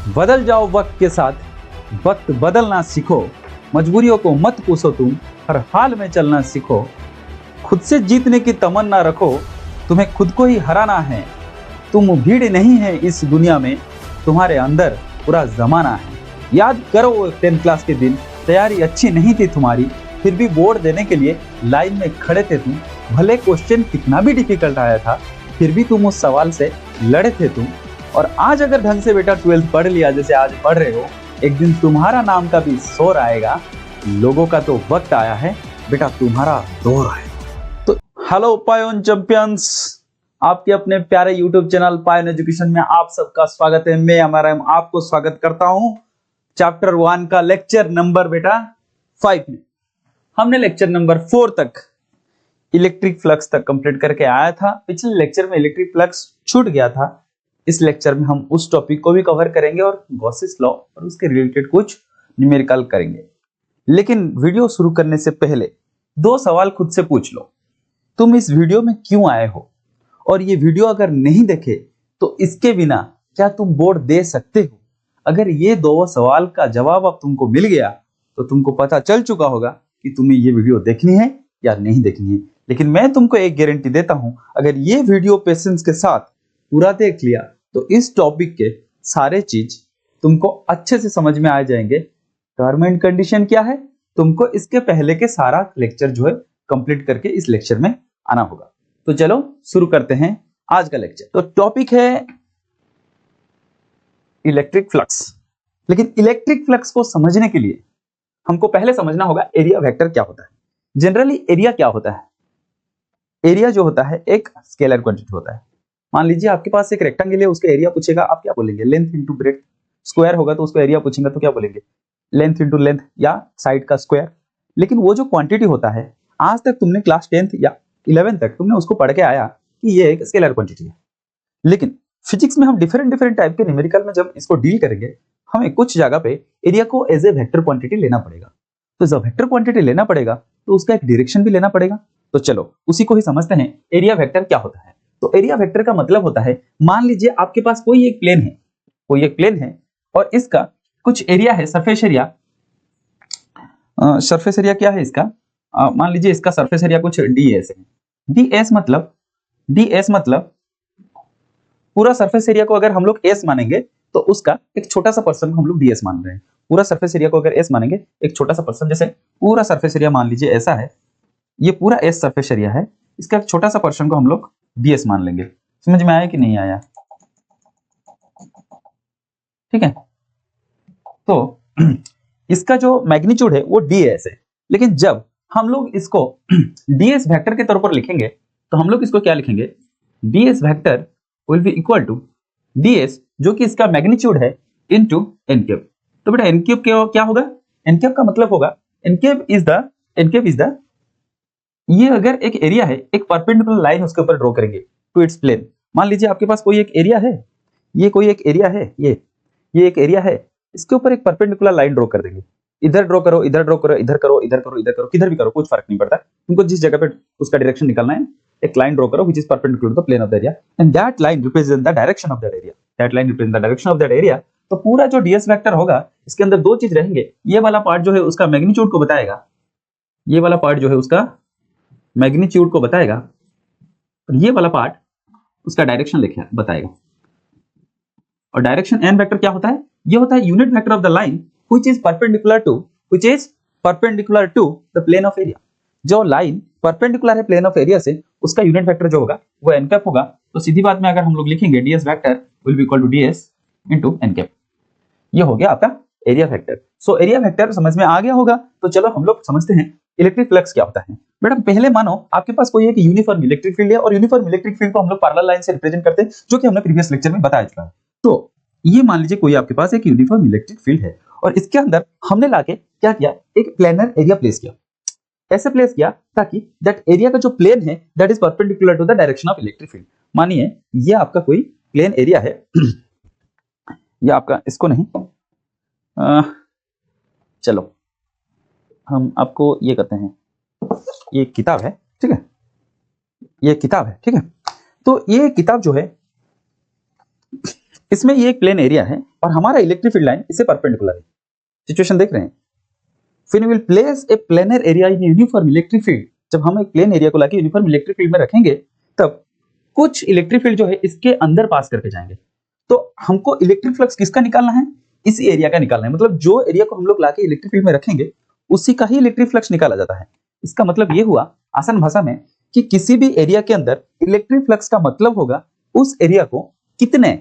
बदल जाओ वक्त के साथ, वक्त बदलना सीखो। मजबूरियों को मत पूछो तुम, हर हाल में चलना सीखो। खुद से जीतने की तमन्ना रखो, तुम्हें खुद को ही हराना है। तुम भीड़ नहीं है इस दुनिया में, तुम्हारे अंदर पूरा जमाना है। याद करो वो 10th क्लास के दिन, तैयारी अच्छी नहीं थी तुम्हारी, फिर भी बोर्ड देने के लिए लाइन में खड़े थे तुम। भले क्वेश्चन कितना भी डिफिकल्ट आया था, फिर भी तुम उस सवाल से लड़े थे तुम। और आज अगर ढंग से बेटा 12th पढ़ लिया जैसे आज पढ़ रहे हो, एक दिन तुम्हारा नाम का भी शोर आएगा। लोगों का तो वक्त आया है, बेटा तुम्हारा दौर है। तो हेलो पायोन चैंपियंस, आपके अपने प्यारे यूट्यूब चैनल पायोन एजुकेशन में आप सबका स्वागत है। मैं हमारा आपको स्वागत करता हूं चैप्टर 1 का लेक्चर नंबर बेटा 5 में। हमने लेक्चर नंबर 4 तक इलेक्ट्रिक फ्लक्स तक कंप्लीट करके आया था। पिछले लेक्चर में इलेक्ट्रिक फ्लक्स छूट गया था। इस लेक्चर में हम उस टॉपिक को भी कवर करेंगे और गॉसेस लॉ और उसके रिलेटेड कुछ न्यूमेरिकल करेंगे। लेकिन वीडियो शुरू करने से पहले 2 सवाल खुद से पूछ लो। तुम इस वीडियो में क्यों आए हो, और ये वीडियो अगर नहीं देखे तो इसके बिना क्या तुम बोर्ड दे सकते हो? अगर ये 2 सवाल का जवाब अब तुमको मिल गया तो तुमको पता चल चुका होगा कि तुम्हें ये वीडियो देखनी है या नहीं देखनी है। लेकिन मैं तुमको एक गारंटी देता हूं, अगर ये वीडियो पेशेंस के साथ पूरा देख लिया तो इस टॉपिक के सारे चीज तुमको अच्छे से समझ में आ जाएंगे। टर्म एंड कंडीशन क्या है, तुमको इसके पहले के सारा लेक्चर जो है कंप्लीट करके इस लेक्चर में आना होगा। तो चलो शुरू करते हैं आज का लेक्चर। तो टॉपिक है इलेक्ट्रिक फ्लक्स। लेकिन इलेक्ट्रिक फ्लक्स को समझने के लिए हमको पहले समझना होगा एरिया वेक्टर क्या होता है। जनरली एरिया क्या होता है? एरिया जो होता है एक स्केलर क्वांटिटी होता है। मान लीजिए आपके पास एक रेक्टेंगल है, उसका एरिया पूछेगा, आप क्या बोलेंगे? Length into breadth. स्क्वायर होगा तो उसको एरिया पूछेगा तो क्या बोलेंगे? लेंथ इंटू लेंथ या साइड का स्क्वायर। लेकिन वो जो क्वांटिटी होता है, आज तक तुमने क्लास 10th या 11th तक तुमने उसको पढ़ के आया कि ये एक स्केलर क्वांटिटी है। लेकिन फिजिक्स में हम डिफरेंट टाइप के न्यूमेरिकल में जब इसको डील करेंगे, हमें कुछ जगह पे एरिया को एज ए वेक्टर क्वांटिटी लेना पड़ेगा। तो जब वेक्टर क्वांटिटी लेना पड़ेगा तो उसका एक डायरेक्शन भी लेना पड़ेगा। तो चलो उसी को ही समझते हैं, एरिया वेक्टर क्या होता है। तो एरिया वेक्टर का मतलब होता है, मान लीजिए आपके पास कोई एक प्लेन है और इसका कुछ एरिया है, सरफेस एरिया। सरफेस एरिया क्या है इसका? मान लीजिए इसका सरफेस एरिया कुछ ds है। ds मतलब पूरा सरफेस एरिया को अगर हम लोग s मानेंगे तो उसका एक छोटा सा पर्सन को हम लोग ds मान रहे हैं। पूरा सरफेस एरिया को अगर s मानेंगे, एक छोटा सा पर्सन, जैसे पूरा सरफेस एरिया मान लीजिए ऐसा है, ये पूरा s सरफेस एरिया है, इसका एक छोटा सा पर्सन को हम लोग ds मान लेंगे। समझ में आया कि नहीं आया? ठीक है। तो इसका जो मैग्नीट्यूड है वो ds है। लेकिन जब हम लोग इसको ds वेक्टर के तौर पर लिखेंगे तो हम लोग इसको क्या लिखेंगे? ds vector will be equal to ds, जो कि इसका मैग्नीट्यूड है, इनटू n क्यूब। तो बेटा n क्यूब क्या होगा? n क्यूब का मतलब होगा n क्यूब इज द ये अगर एक एरिया है, एक परपेंडिकुलर लाइन उसके ऊपर ड्रॉ करेंगे टू इट्स प्लेन। मान लीजिए आपके पास कोई एक एरिया है, ये कोई एक एरिया है, ये एक एरिया है, इसके ऊपर एक परपेंडिकुलर लाइन ड्रॉ कर देंगे। इधर ड्रॉ करो, इधर ड्रॉ करो, इधर करो, इधर करो, इधर करो, किधर भी करो, कुछ फर्क नहीं पड़ता। तुमको जिस जगह पे उसका डायरेक्शन निकालना है, एक लाइन ड्रॉ करो which is perpendicular to the plane of the area, and that line represent the direction of that area. That line represent the direction of that area. तो पूरा जो ds वेक्टर होगा, इसके अंदर 2 चीज रहेंगे। ये वाला पार्ट जो है उसका मैग्नीट्यूड को बताएगा, ये वाला पार्ट जो है उसका मैग्नीट्यूड को बताएगा, और ये वाला पार्ट उसका डायरेक्शन बताएगा। और डायरेक्शन n वेक्टर क्या होता है? ये होता है unit vector of the line which is perpendicular to the plane of area. जो लाइन परपेंडिकुलर है प्लेन ऑफ एरिया से, उसका यूनिट वेक्टर जो होगा वो n कैप होगा। तो सीधी बात में अगर हम लोग लिखेंगे ds vector will be equal to ds into n cap. ये हो गया आपका area vector. So area vector समझ में आ गया होगा। तो चलो हम लोग समझते हैं इलेक्ट्रिक फ्लक्स क्या होता है। बेटा पहले मानो आपके पास कोई एक यूनिफॉर्म इलेक्ट्रिक फील्ड है, और यूनिफॉर्म इलेक्ट्रिक फील्ड को हम लोग पैरेलल लाइन से रिप्रेजेंट करते हैं, जो कि हमने प्रीवियस लेक्चर में बताया चुका है। तो ये मान लीजिए कोई आपके पास एक यूनिफॉर्म इलेक्ट्रिक फील्ड है, और इसके अंदर हमने लाके क्या किया? एक प्लेनर एरिया प्लेस किया। ऐसे प्लेस किया ताकि दैट एरिया का जो प्लेन है that is perpendicular to the direction of electric field. मानिए ये आपका कोई प्लेन एरिया है, ये आपका, इसको नहीं, चलो हम आपको ये करते हैं, ये किताब है, ठीक है, ये किताब है, ठीक है। तो ये किताब जो है इसमें ये एक प्लेन एरिया है और हमारा इलेक्ट्रिक फील्ड लाइन इससे परपेंडिकुलर है। सिचुएशन देख रहे हैं? When we will place a planar area in uniform electric field, जब हम एक प्लेन एरिया को लाके यूनिफॉर्म इलेक्ट्रिक फील्ड में रखेंगे तब कुछ इलेक्ट्रिक फील्ड जो है इसके अंदर पास करके जाएंगे। तो हमको इलेक्ट्रिक फ्लक्स किसका निकालना है? इसी एरिया का निकालना है। मतलब जो एरिया को हम लोग लाके इलेक्ट्रिक फील्ड में रखेंगे उसी का ही इलेक्ट्रिक फ्लक्स निकाला जाता है। इसका मतलब ये हुआ आसान भाषा में कि किसी भी एरिया के अंदर इलेक्ट्रिक फ्लक्स का मतलब होगा उस एरिया को कितने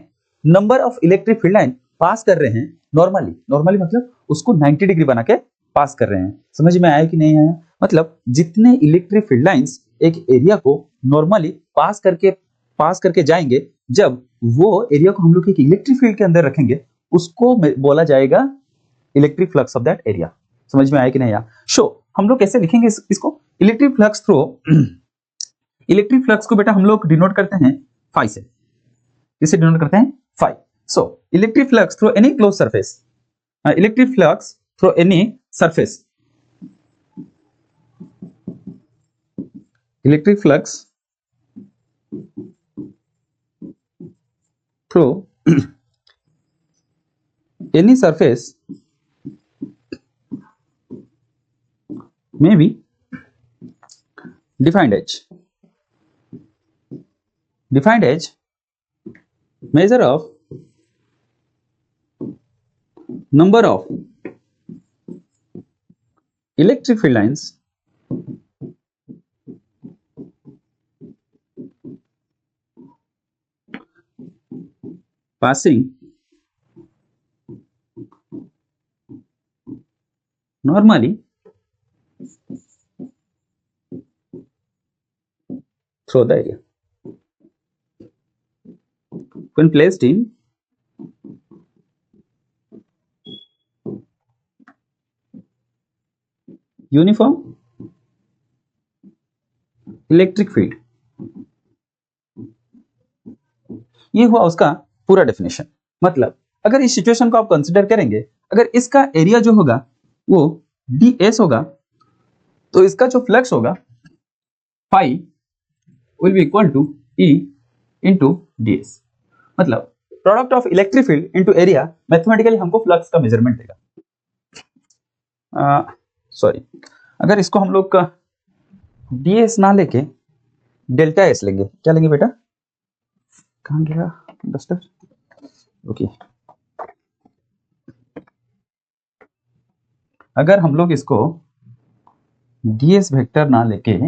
number of electric field line pass कर रहे हैं नॉर्मली मतलब उसको 90 डिग्री बना के पास कर रहे हैं। समझ में आया कि नहीं आया? मतलब जितने इलेक्ट्रिक फील्ड लाइंस एक एरिया को नॉर्मली पास करके जाएंगे, जब वो एरिया को हम लोग एक इलेक्ट्रिक फील्ड के अंदर रखेंगे उसको बोला जाएगा electric flux of that area. समझ में आया कि नहीं आया? हम लोग कैसे लिखेंगे इसको? Electric flux through electric flux को बेटा हम लोग डिनोट करते हैं फाई से। किससे डिनोट करते हैं? Phi. Electric flux through any close surface, electric flux through any surface, electric flux through any surface may be defined as measure of number of electric field lines passing normally through the area. When placed in uniform electric field, ये हुआ उसका पूरा definition. मतलब अगर इस situation को आप consider करेंगे, अगर इसका एरिया जो होगा वो ds होगा तो इसका जो फ्लक्स होगा phi will be equal to E into ds। मतलब product of electric field into area mathematically हमको फ्लक्स का मेजरमेंट देगा। सॉरी, अगर इसको हम लोग का ds ना लेके डेल्टा एस लेंगे, क्या लेंगे बेटा? कहां गया डस्टर? ओके, अगर हम लोग इसको ds वेक्टर ना लेके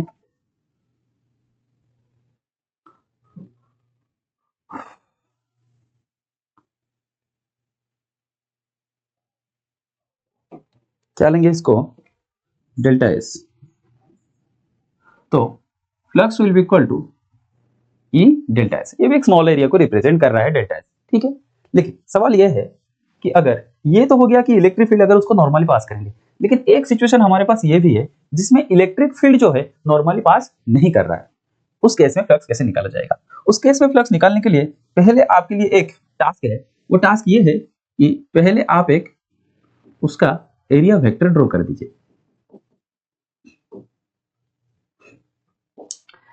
क्या लेंगे? इसको डेल्टा एस, तो flux will be equal to E delta S. ये भी एक स्मॉल एरिया को रिप्रेजेंट कर रहा है डेल्टा एस, ठीक है। लेकिन सवाल यह है कि अगर ये तो हो गया कि इलेक्ट्रिक फील्ड अगर उसको नॉर्मली पास करेंगे, लेकिन एक सिचुएशन हमारे पास ये भी है जिसमें इलेक्ट्रिक फील्ड जो है नॉर्मली पास नहीं कर रहा है। उस केस में फ्लक्स कैसे निकाला जाएगा? उस केस में फ्लक्स निकालने के लिए पहले आपके लिए एक टास्क है। वो टास्क ये है कि पहले आप एक उसका एरिया वेक्टर ड्रॉ कर दीजिए।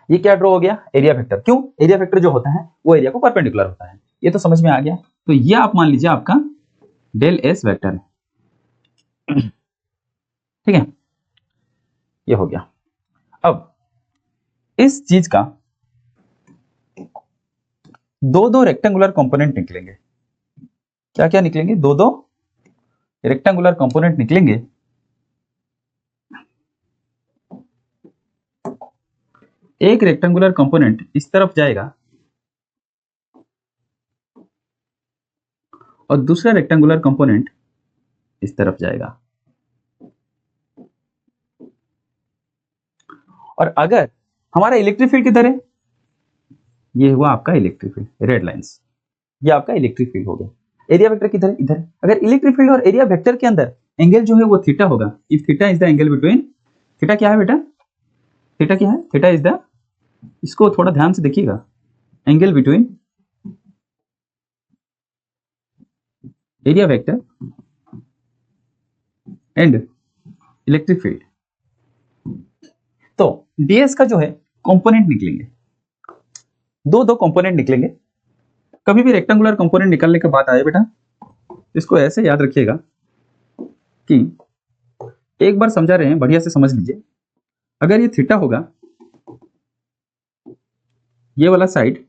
ये क्या ड्रॉ हो गया? Area vector. क्यों? एरिया वेक्टर जो होता है वो एरिया को परपेंडिकुलर होता है। ये तो समझ में आ गया। तो ये आप मान लीजिए आपका डेल एस वेक्टर है, ठीक है, ये हो गया। अब इस चीज का दो रेक्टेंगुलर कंपोनेंट निकलेंगे। क्या क्या निकलेंगे? दो रेक्टेंगुलर कंपोनेंट निकलेंगे। एक रेक्टेंगुलर कंपोनेंट इस तरफ जाएगा और दूसरा रेक्टेंगुलर कंपोनेंट इस तरफ जाएगा। और अगर हमारा इलेक्ट्रिक फील्ड किधर है? ये हुआ आपका इलेक्ट्रिक फील्ड, रेड लाइंस, ये आपका इलेक्ट्रिक फील्ड हो गया। एरिया वेक्टर किधर है? इधर। अगर इलेक्ट्रिक फील्ड और एरिया वेक्टर के अंदर एंगल जो है वो थीटा होगा। If theta is the angle between, theta क्या है बेटा? थीटा क्या है? थीटा इज द, इसको थोड़ा ध्यान से देखिएगा, angle between area vector and electric field. तो ds का जो है कंपोनेंट निकलेंगे, दो कंपोनेंट निकलेंगे। कभी भी रेक्टेंगुलर कंपोनेंट निकालने की बात आए बेटा, इसको ऐसे याद रखिएगा कि एक बार समझा रहे हैं, बढ़िया से समझ लीजिए। अगर ये थीटा होगा, ये वाला साइड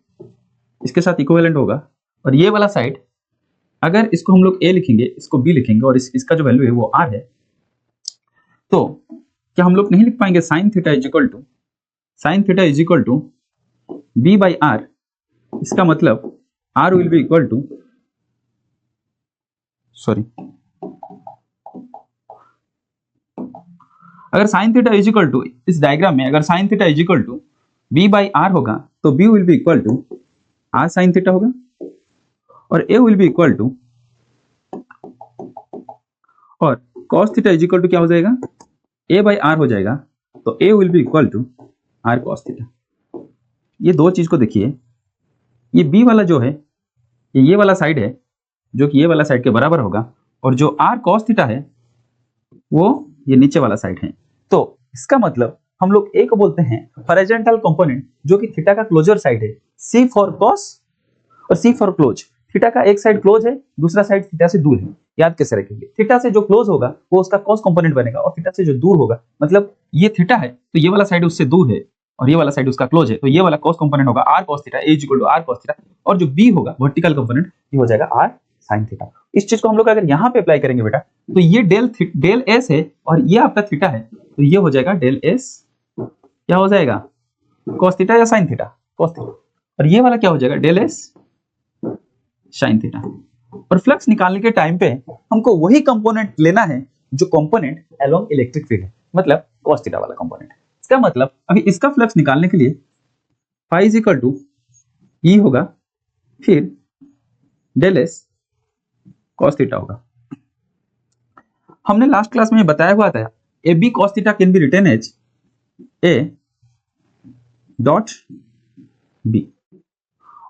इसके साथ इक्विवेलेंट होगा, और ये वाला साइड अगर इसको हम लोग a लिखेंगे, इसको b लिखेंगे, और इसका जो वैल्यू है वो r है, तो क्या हम लोग नहीं लिख पाएंगे sine theta is equal to b by r? इसका मतलब r will be equal to, sorry, अगर sine theta is equal to, इस डायग्राम में अगर sine theta is equal to b by r होगा, तो b will be equal to r sine theta होगा, और a will be equal to, और cos theta is equal to क्या हो जाएगा, a बाई r हो जाएगा, तो a will be equal to r cos theta. ये दो चीज को देखिए, ये b वाला जो है ये वाला साइड है जो कि ये वाला साइड के बराबर होगा, और जो r cos थीटा है वो ये नीचे वाला साइड है। तो इसका मतलब हम लोग a को बोलते हैं हॉरिजॉन्टल कंपोनेंट, जो कि थीटा का क्लोजर साइड है, c फॉर cos और c फॉर क्लोज। थीटा का एक साइड क्लोज है, दूसरा साइड थीटा से दूर है। याद कैसे रखेंगे, थीटा से जो क्लोज होगा वो उसका cos कंपोनेंट बनेगा, और थीटा से जो दूर होगा, मतलब ये थीटा है तो ये वाला साइड उससे दूर है, और ये वाला साइड उसका क्लोज है, तो ये वाला cos कंपोनेंट होगा r cos theta, a equal to r cos theta, और जो b होगा वर्टिकल कंपोनेंट, ये हो जाएगा r sin थीटा। इस चीज को हम लोग अगर यहाँ पे अप्लाई करेंगे बेटा, तो ये डेल s है और ये आपका थीटा है, तो ये हो जाएगा डेल s, क्या हो जाएगा, cos थीटा या sin थीटा, cos थीटा, और ये वाला क्या हो जाएगा, डेल s sin थीटा। और फ्लक्स निकालने के टाइम पे हमको वही कंपोनेंट लेना है जो कंपोनेंट अलोंग इलेक्ट्रिक फील्ड है, मतलब cos थीटा वाला कंपोनेंट। इसका मतलब अभी इसका फ्लक्स निकालने के लिए phi is equal to E होगा, फिर डेल s cos थीटा होगा। हमने लास्ट क्लास में बताया हुआ था A B cos theta can be written as a dot b,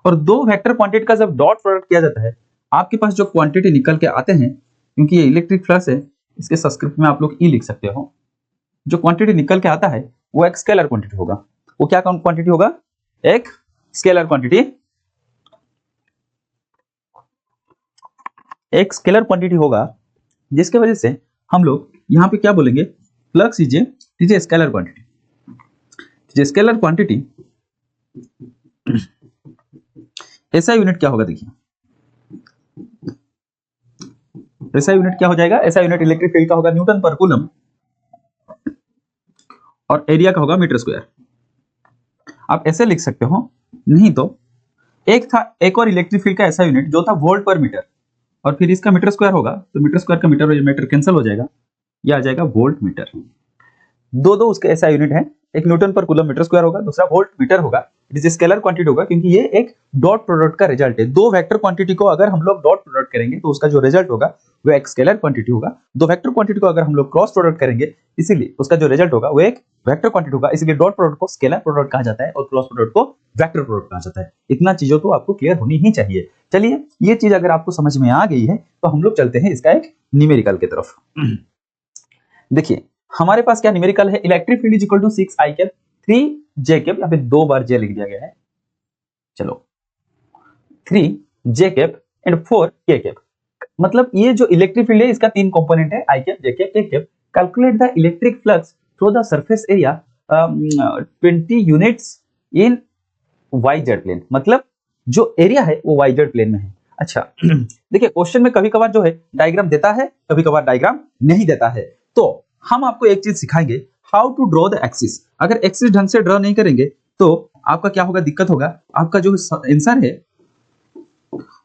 और दो वेक्टर क्वांटिटी का जब डॉट प्रोडक्ट किया जाता है, आपके पास जो क्वांटिटी निकल के आते हैं, क्योंकि ये इलेक्ट्रिक फ्लक्स है, इसके सब्सक्रिप्ट में आप लोग ई लिख सकते हो, जो क्वांटिटी निकल के आता है वो एक स्केलर क्वांटिटी होगा। वो क्या क्वांटिटी होगा, एक स्केलर क्वांटिटी, एक स्केलर क्वांटिटी होगा, जिसके वजह से हम लोग यहाँ पे क्या बोलेंगे, flux is a scalar quantity. Scalar quantity ऐसा यूनिट क्या होगा, देखिए ऐसा यूनिट क्या हो जाएगा, ऐसा यूनिट इलेक्ट्रिक फील्ड का होगा न्यूटन पर कूलम, और एरिया का होगा मीटर स्क्वायर। आप ऐसे लिख सकते हो, नहीं तो एक और इलेक्ट्रिक फील्ड का ऐसा यूनिट जो था वोल्ट पर मीटर, और फिर इसका मीटर स्क्वायर होगा, तो मीटर स्क्वायर का मीटर मीटर कैंसिल हो जाएगा, ये आ जाएगा वोल्ट मीटर। दो उसका ऐसा यूनिट है, एक न्यूटन पर कूलम मीटर स्क्वायर होगा, दूसरा वोल्ट मीटर होगा। इट इज स्केलर क्वांटिटी होगा, क्योंकि ये एक डॉट प्रोडक्ट का रिजल्ट है। दो वेक्टर क्वांटिटी को अगर हम लोग डॉट प्रोडक्ट करेंगे तो उसका जो रिजल्ट होगा वो एक स्केलर क्वांटिटी होगा। दो वेक्टर क्वांटिटी को अगर हम लोग क्रॉस प्रोडक्ट करेंगे, इसीलिए उसका जो रिजल्ट होगा वो एक वेक्टर क्वांटिटी होगा। इसलिए डॉट प्रोडक्ट को स्केलर प्रोडक्ट कहा जाता है और क्रॉस प्रोडक्ट को वेक्टर प्रोडक्ट कहा जाता है। इतना चीजों तो आपको क्लियर होनी ही चाहिए। चलिए, ये चीज अगर आपको समझ में आ गई है तो हम लोग चलते हैं इसका एक न्यूमेरिकल की तरफ। देखिए, हमारे पास क्या न्यूमेरिकल है, electric field is equal to 6 i cap 3 j cap, या फिर 2 बार j लिख दिया गया है। चलो, 3 j cap and 4 k cap, मतलब ये जो इलेक्ट्रिक फील्ड है इसका तीन कंपोनेंट है, i cap, j cap, k cap. Calculate the electric flux through the surface area 20 units in yz plane, मतलब जो एरिया है वो yz प्लेन में है। अच्छा, देखिए क्वेश्चन में कभी कभार जो है डायग्राम देता है, कभी कभार डायग्राम नहीं देता है, तो हम आपको एक चीज सिखाएंगे, how to draw the axis. अगर एक्सिस ढंग से ड्रॉ नहीं करेंगे तो आपका क्या होगा, दिक्कत होगा, आपका जो आंसर है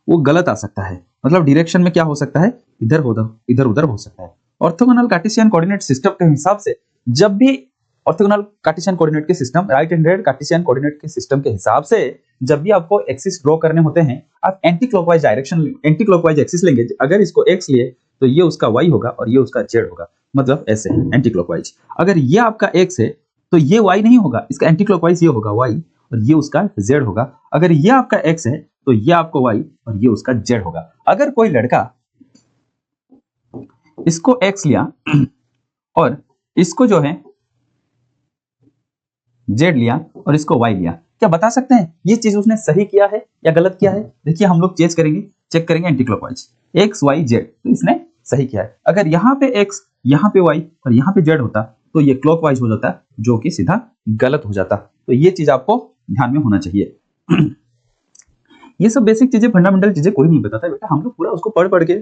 वो गलत आ सकता है। मतलब डायरेक्शन में क्या हो सकता है, इधर उधर हो सकता है। ऑर्थोगोनल कार्टेशियन कोऑर्डिनेट सिस्टम के हिसाब से, जब भी ऑर्थोगोनल कार्टेशियन कोऑर्डिनेट के system, right handed Cartesian coordinate के सिस्टम के हिसाब से जब भी आपको एक्सिस ड्रॉ करने होते हैं, आप anti clockwise direction, anti clockwise axis लेंगे। अगर इसको x लिए तो ये उसका y होगा और ये उसका z होगा, मतलब ऐसे एंटी क्लॉकवाइज। अगर ये आपका x है तो ये y नहीं होगा, इसका एंटी क्लॉकवाइज ये होगा y, और ये उसका z होगा। अगर ये आपका x है तो ये आपको y और ये उसका z होगा। अगर कोई लड़का इसको x लिया और इसको जो है z लिया और इसको y लिया, क्या बता सकते हैं ये चीज उसने सही किया है या गलत किया है? देखिए हम लोग चेक करेंगे anticlockwise, X Y Z, तो इसने सही किया है। अगर यहाँ पे एक्स, यहाँ पे वाई और यहाँ पे जेड होता तो ये क्लॉकवाइज हो जाता, जो कि सीधा गलत हो जाता। तो ये चीज आपको ध्यान में होना चाहिए। ये सब बेसिक चीजें, फंडामेंटल चीजें कोई नहीं बताता बेटा, हम लोग पूरा उसको पढ़ के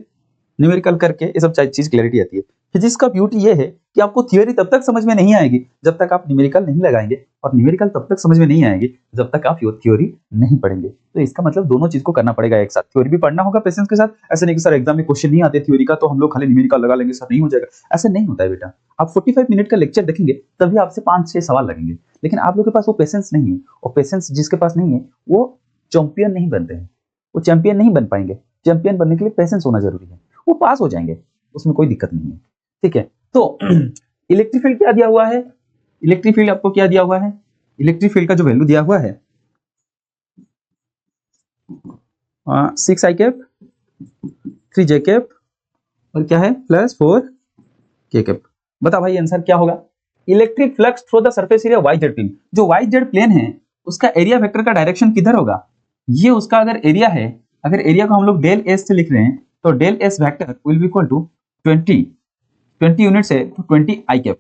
न्यूमेरिकल करके ये सब चीज क्लैरिटी आती है। फिजिक्स का ब्यूटी ये है कि आपको थियोरी तब तक समझ में नहीं आएगी जब तक आप न्यूमेरिकल नहीं लगाएंगे, और न्यूमेरिकल तब तक समझ में नहीं आएगी जब तक आप थ्योरी नहीं पढ़ेंगे। तो इसका मतलब दोनों चीज को करना पड़ेगा एक साथ, थ्योरी भी पढ़ना होगा पेशेंस के साथ। ऐसे नहीं कि सर एग्जाम में क्वेश्चन नहीं आते थ्योरी का तो हम लोग खाली न्यूमेरिकल लगा लेंगे, सर नहीं हो जाएगा, ऐसे नहीं होता है बेटा। आप 45 मिनट का लेक्चर देखेंगे तभी आपसे 5-6 सवाल लगेंगे, लेकिन आप लोग के पास वो पेशेंस नहीं है, और पेशेंस जिसके पास नहीं है वो चैंपियन नहीं बनते हैं, वो चैंपियन नहीं बन पाएंगे। चैंपियन बनने के लिए पेशेंस होना जरूरी है, वो पास हो जाएंगे, उसमें कोई दिक्कत नहीं है, ठीक है। तो इलेक्ट्रिक फील्ड क्या दिया हुआ है? इलेक्ट्रिक फील्ड आपको क्या दिया हुआ है? इलेक्ट्रिक फील्ड का जो वैल्यू दिया हुआ है 6 i कैप 3 j कैप और क्या है प्लस 4 k कैप। बता भाई आंसर क्या होगा? Electric flux through the surface area Y Z plane. जो वाई जेड प्लेन है उसका एरिया वेक्टर का डायरेक्शन किधर होगा? ये उसका अगर एरिया है, अगर एरिया को हम लोग डेल एस से लिख रहे हैं तो del S vector will be equal to 20 units है तो 20 आई कैप।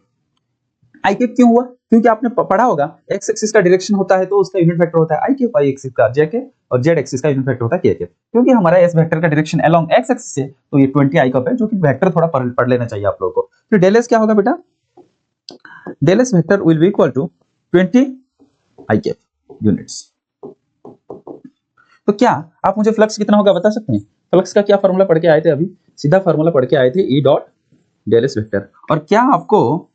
आई कैप क्यों हुआ? क्योंकि आपने पढ़ा होगा एक्स एक्सिस का डायरेक्शन होता है तो उसका यूनिट वेक्टर होता है आई कैप, वाई एक्सिस का जे कैप और जेड एक्सिस का यूनिट वेक्टर होता है के कैप। क्योंकि हमारा एस वेक्टर का डायरेक्शन अलोंग एक्स एक्सिस है तो ये 20 आई कैप है, जो कि वेक्टर थोड़ा पढ़ लेना चाहिए आप लोगों को। फिर डेल एस क्या होगा बेटा? Del S vector will be equal to 20 I cap units. तो क्या आप मुझे फ्लक्स कितना होगा बता सकते हैं? फ्लक्स का क्या फार्मूला पढ़ के आए थे? अभी सीधा फार्मूला पढ़ के आए थे, E dot del S vector. और क्या आपको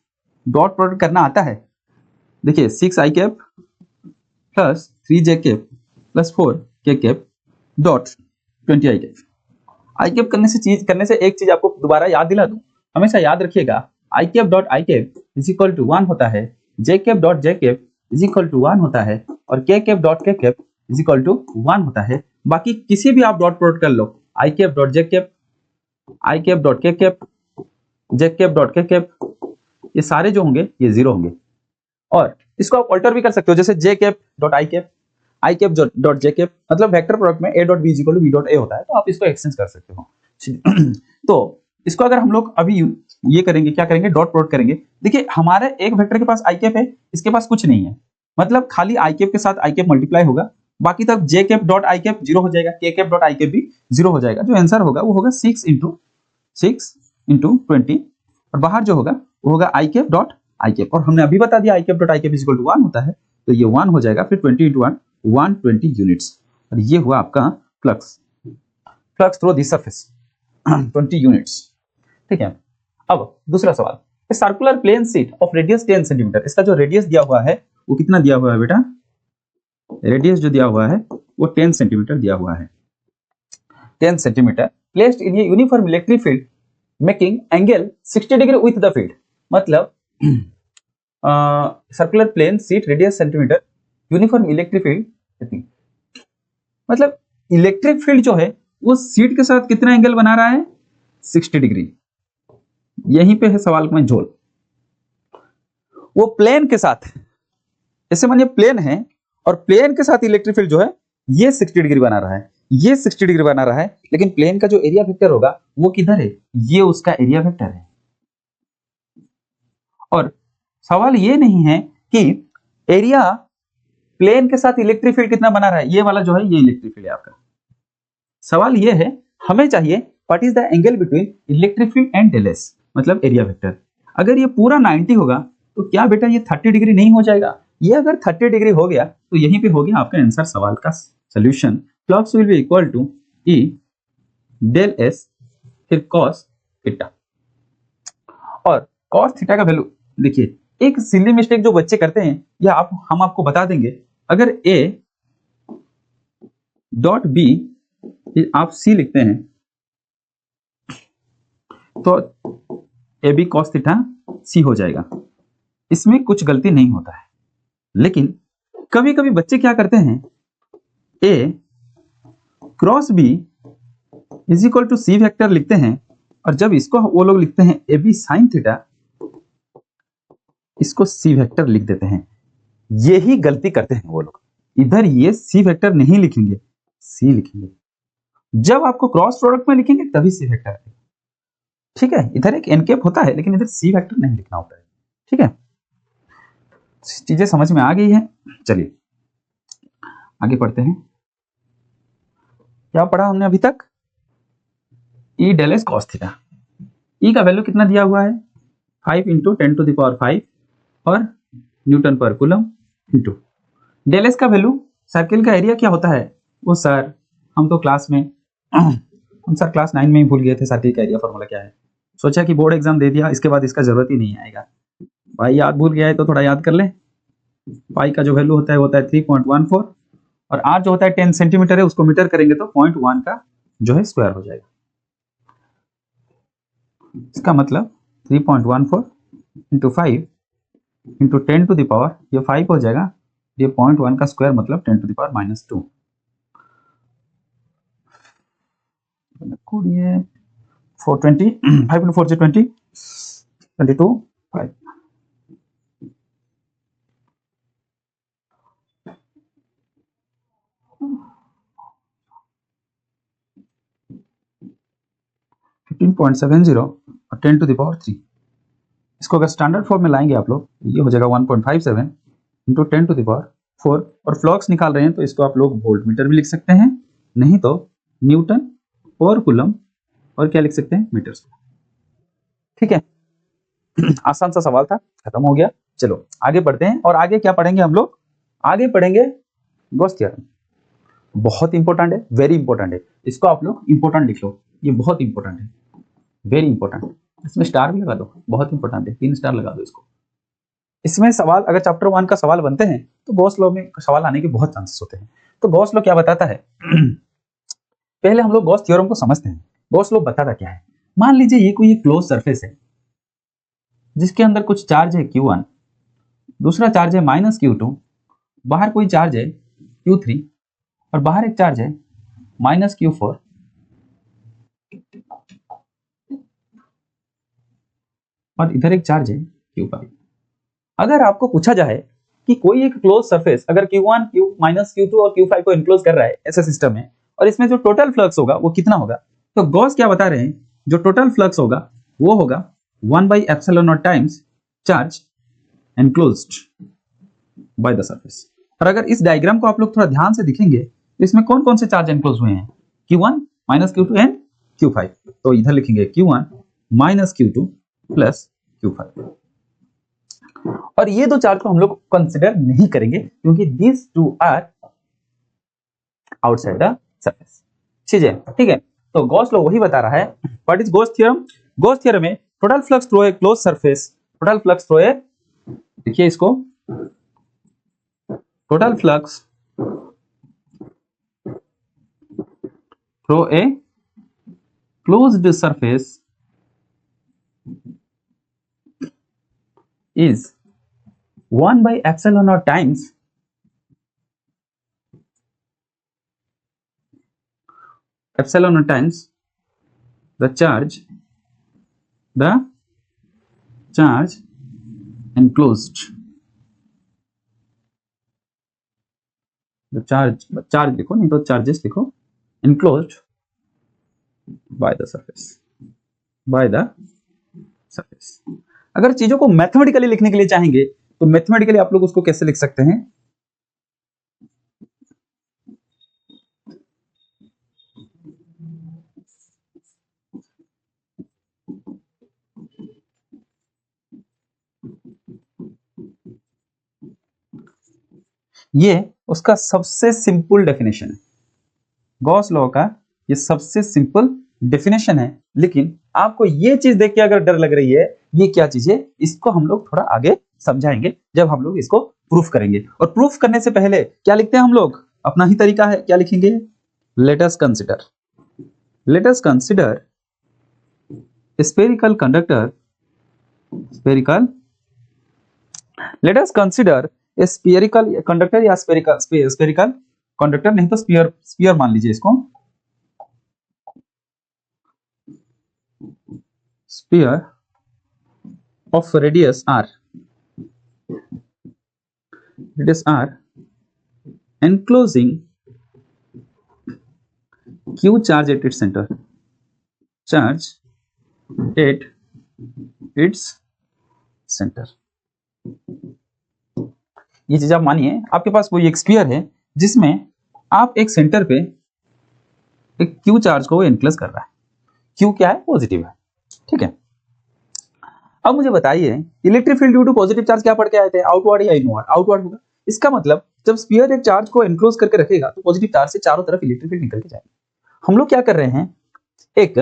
डॉट प्रोडक्ट करना आता है? देखिए 6 आई कैप प्लस 3 जे कैप प्लस 4 के cap dot 20 I cap. I cap करने से एक चीज आपको दोबारा याद दिला दूं, हमेशा याद रखिएगा, I cap dot I cap is equal to 1 होता है, J cap dot J cap is equal to 1 होता है, और K cap dot K cap is equal to 1 होता है। बाकी किसी भी आप डॉट प्रोडक्ट कर लो, आई कैप डॉट जे कैप, आई कैप डॉट के कैप, जे कैप डॉट के कैप, ये सारे जो होंगे ये 0 होंगे। और इसको आप अल्टर भी कर सकते हो, जैसे J cap dot I cap dot J cap, मतलब वेक्टर प्रोडक्ट में a dot b equal to b dot a होता है, तो आप इसको एक्सचेंज कर सकते हो। तो इसको अगर हम लोग अभी ये करेंगे, क्या करेंगे? डॉट प्रोडक्ट करेंगे। देखिए हमारे एक वेक्टर के पास आई कैप है, इसके पास कुछ नहीं है, मतलब खाली आई कैप के साथ आई कैप मल्टीप्लाई होगा, बाकी तब जे कैप डॉट आई कैप 0 हो जाएगा, के कैप डॉट आई कैप भी 0 हो जाएगा। जो आंसर होगा वो होगा 6 इंटू 20, और बाहर जो होगा वो होगा I cap dot I cap. और हमने अभी बता दिया I cap dot I cap equal to 1 होता है, तो ये 1 हो जाएगा, फिर 20 इंटू 1 120 यूनिट्स। और ये हुआ आपका flux through this surface 20 units, ठीक है। अब दूसरा सवाल, circular plane sheet of radius 10 centimetre, इसका जो रेडियस दिया हुआ है वो कितना दिया हुआ है बेटा? रेडियस जो दिया हुआ है वो 10 सेंटीमीटर दिया हुआ है, 10 centimetre placed in a uniform electric field making angle 60 degree with the field. मतलब circular plane sheet radius centimetre uniform electric field, मतलब इलेक्ट्रिक फील्ड जो है वो सीट के साथ कितना एंगल बना रहा है? 60 डिग्री। यहीं पे है सवाल में झोल। वो प्लेन के साथ, ऐसे मानिए प्लेन है और प्लेन के साथ इलेक्ट्रिक फील्ड जो है ये 60 डिग्री बना रहा है, ये 60 डिग्री बना रहा है, लेकिन प्लेन का जो एरिया वेक्टर होगा वो किधर है? ये उसका एरिया वेक्टर है। और सवाल ये नहीं है कि एरिया प्लेन के साथ इलेक्ट्रिक फील्ड कितना बना रहा है, ये वाला जो है ये इलेक्ट्रिक फील्ड है आपका। सवाल ये है, हमें चाहिए what is the angle between electric field and del S, मतलब एरिया वेक्टर। अगर ये पूरा 90 होगा तो क्या बेटा ये 30 डिग्री नहीं हो जाएगा? ये अगर 30 डिग्री हो गया तो यहीं पे हो गया आपका आंसर, सवाल का solution. Flux will be equal to E del S फिर कॉस थीटा। और कॉस थीटा का वैल्यू देखिए, एक सिली मिस्टेक जो बच्चे करते हैं या हम आपको बता देंगे, अगर ए डॉट बी आप सी लिखते हैं तो ए बी कॉस थीटा सी हो जाएगा, इसमें कुछ गलती नहीं होता है। लेकिन कभी कभी बच्चे क्या करते हैं, A cross B is equal to C vector लिखते हैं, और जब इसको वो लोग लिखते हैं ए बी साइन थीटा, इसको सी वेक्टर लिख देते हैं। यही गलती करते हैं वो लोग। इधर ये सी वेक्टर नहीं लिखेंगे, सी लिखेंगे। जब आपको क्रॉस प्रोडक्ट में लिखेंगे तभी सी वेक्टर आएगा। ठीक है, इधर एक एन कैप होता है लेकिन इधर सी वेक्टर नहीं लिखना होता है। ठीक है, चीजें समझ में आ गई हैं। चलिए आगे पढ़ते हैं। क्या पढ़ा हमने अभी तक? E del S cos theta. E का वैल्यू कितना दिया हुआ है? 5 × 10⁵ और न्यूटन पर कूलम इंटू डेल एस का वैल्यू, सर्किल का एरिया क्या होता है वो सर हम तो क्लास में हम सर क्लास 9 में ही भूल गए थे। सर्किल का एरिया फॉर्मूला क्या है? सोचा कि बोर्ड एग्जाम दे दिया इसके बाद इसका जरूरत ही नहीं आएगा। भाई याद भूल गया है तो थोड़ा याद कर ले। पाई का जो वैल्यू होता है वो होता है 3.14 और आर जो होता है 10 सेंटीमीटर है, उसको मीटर करेंगे तो 0.1 का जो है स्क्वायर हो जाएगा। इसका मतलब 3.14 × 5 × 10⁻, ये 5 हो जाएगा, ये 0.1 का स्क्वायर मतलब 10⁻²। 420 5 × 4 = 20 22 5 15.70 और 10⁻3। इसको अगर स्टैंडर्ड फॉर्म में लाएंगे आप लोग, ये हो जाएगा 1.57 × 10⁻4 और फ्लक्स निकाल रहे हैं तो इसको आप लोग वोल्ट मीटर भी लिख सकते हैं, नहीं तो न्यूटन पर कूलम और क्या लिख सकते हैं, मीटर स्क्वायर। ठीक है, आसान सा सवाल था, खत्म हो गया। चलो आगे बढ़ते हैं और आगे क्या पढ़ेंगे हम लोग? आगे पढ़ेंगे गॉस थ्योरम। बहुत इंपॉर्टेंट है, वेरी इंपॉर्टेंट है। इसको आप लोग इंपॉर्टेंट लिख लो, ये बहुत इंपॉर्टेंट है, वेरी इंपॉर्टेंट। इसमें स्टार भी लगा दो, बहुत इंपॉर्टेंट है, 3 स्टार लगा दो इसको। इसमें सवाल अगर चैप्टर 1 का सवाल बनते हैं तो गॉस लॉ में सवाल आने के बहुत चांसेस होते हैं। तो गॉस लॉ क्या बताता है? पहले हम लोग गॉस थ्योरम को समझते हैं। गॉस लॉ बताता क्या है? मान लीजिए ये कोई क्लोज सरफेस है जिसके अंदर कुछ चार्ज है Q1, दूसरा चार्ज है -Q2, बाहर कोई चार्ज है Q3 और बाहर एक चार्ज है -Q4। और इधर एक चार्ज है Q5। अगर आपको पूछा जाए कि कोई एक क्लोज सरफेस अगर Q1, -Q2 और Q5 को इनक्लोज कर रहा है ऐसा सिस्टम है और इसमें जो टोटल फ्लक्स होगा वो कितना होगा, तो गॉस क्या बता रहे हैं? जो टोटल फ्लक्स होगा वो होगा 1/ε0 times charge enclosed by the surface. और अगर इस डायग्राम को आप लोग थोड़ा ध्यान से देखेंगे तो इसमें कौन कौन से चार्ज एनक्लोज हुए हैं? Q1, -Q2 and Q5। तो इधर लिखेंगे Q1 -Q2 प्लस Q5। और ये दो चार्ज को हम लोग कंसिडर नहीं करेंगे क्योंकि this two are outside the surface. ठीक है, तो गॉस लॉ वही बता रहा है। What is Gauss theorem? गॉस थ्योरम में total flux through a close surface, total flux through a, देखिए इसको, total flux through a closed surface is 1/ε0 times epsilon times the charge enclosed, the charge लिखो, नहीं तो चार्जेस लिखो, enclosed by the surface, by the surface। अगर चीजों को mathematically लिखने के लिए चाहेंगे तो मैथमेटिकली आप लोग उसको कैसे लिख सकते हैं? ये उसका सबसे सिंपल डेफिनेशन है, गॉस लॉ का ये सबसे सिंपल डेफिनेशन है। लेकिन आपको ये चीज देख के अगर डर लग रही है, ये क्या चीज है, इसको हम लोग थोड़ा आगे समझाएंगे जब हम लोग इसको प्रूफ करेंगे। और प्रूफ करने से पहले क्या लिखते हैं हम लोग? अपना ही तरीका है, क्या लिखेंगे? Let us consider spherical conductor, let us consider spherical conductor या स्फेरिकल कंडक्टर, नहीं तो स्फीयर मान लीजिए इसको, sphere of radius r enclosing q charge at its center, charge at its center। ये चीज आप मानिए, आपके पास कोई एक स्फीयर है जिसमें आप एक सेंटर पे एक क्यू चार्ज को एनक्लोज कर रहा है। क्यू क्या है? पॉजिटिव है, ठीक है। अब मुझे बताइए electric field due to positive charge क्या पढ़ के आए थे? आउटवर्ड या इनवर्ड? आउटवर्ड होगा। इसका मतलब जब स्फीयर एक चार्ज को एनक्लोज करके रखेगा तो पॉजिटिव चार्ज से चारों तरफ इलेक्ट्रिक फील्ड निकल के जाएगी। हम लोग क्या कर रहे हैं, एक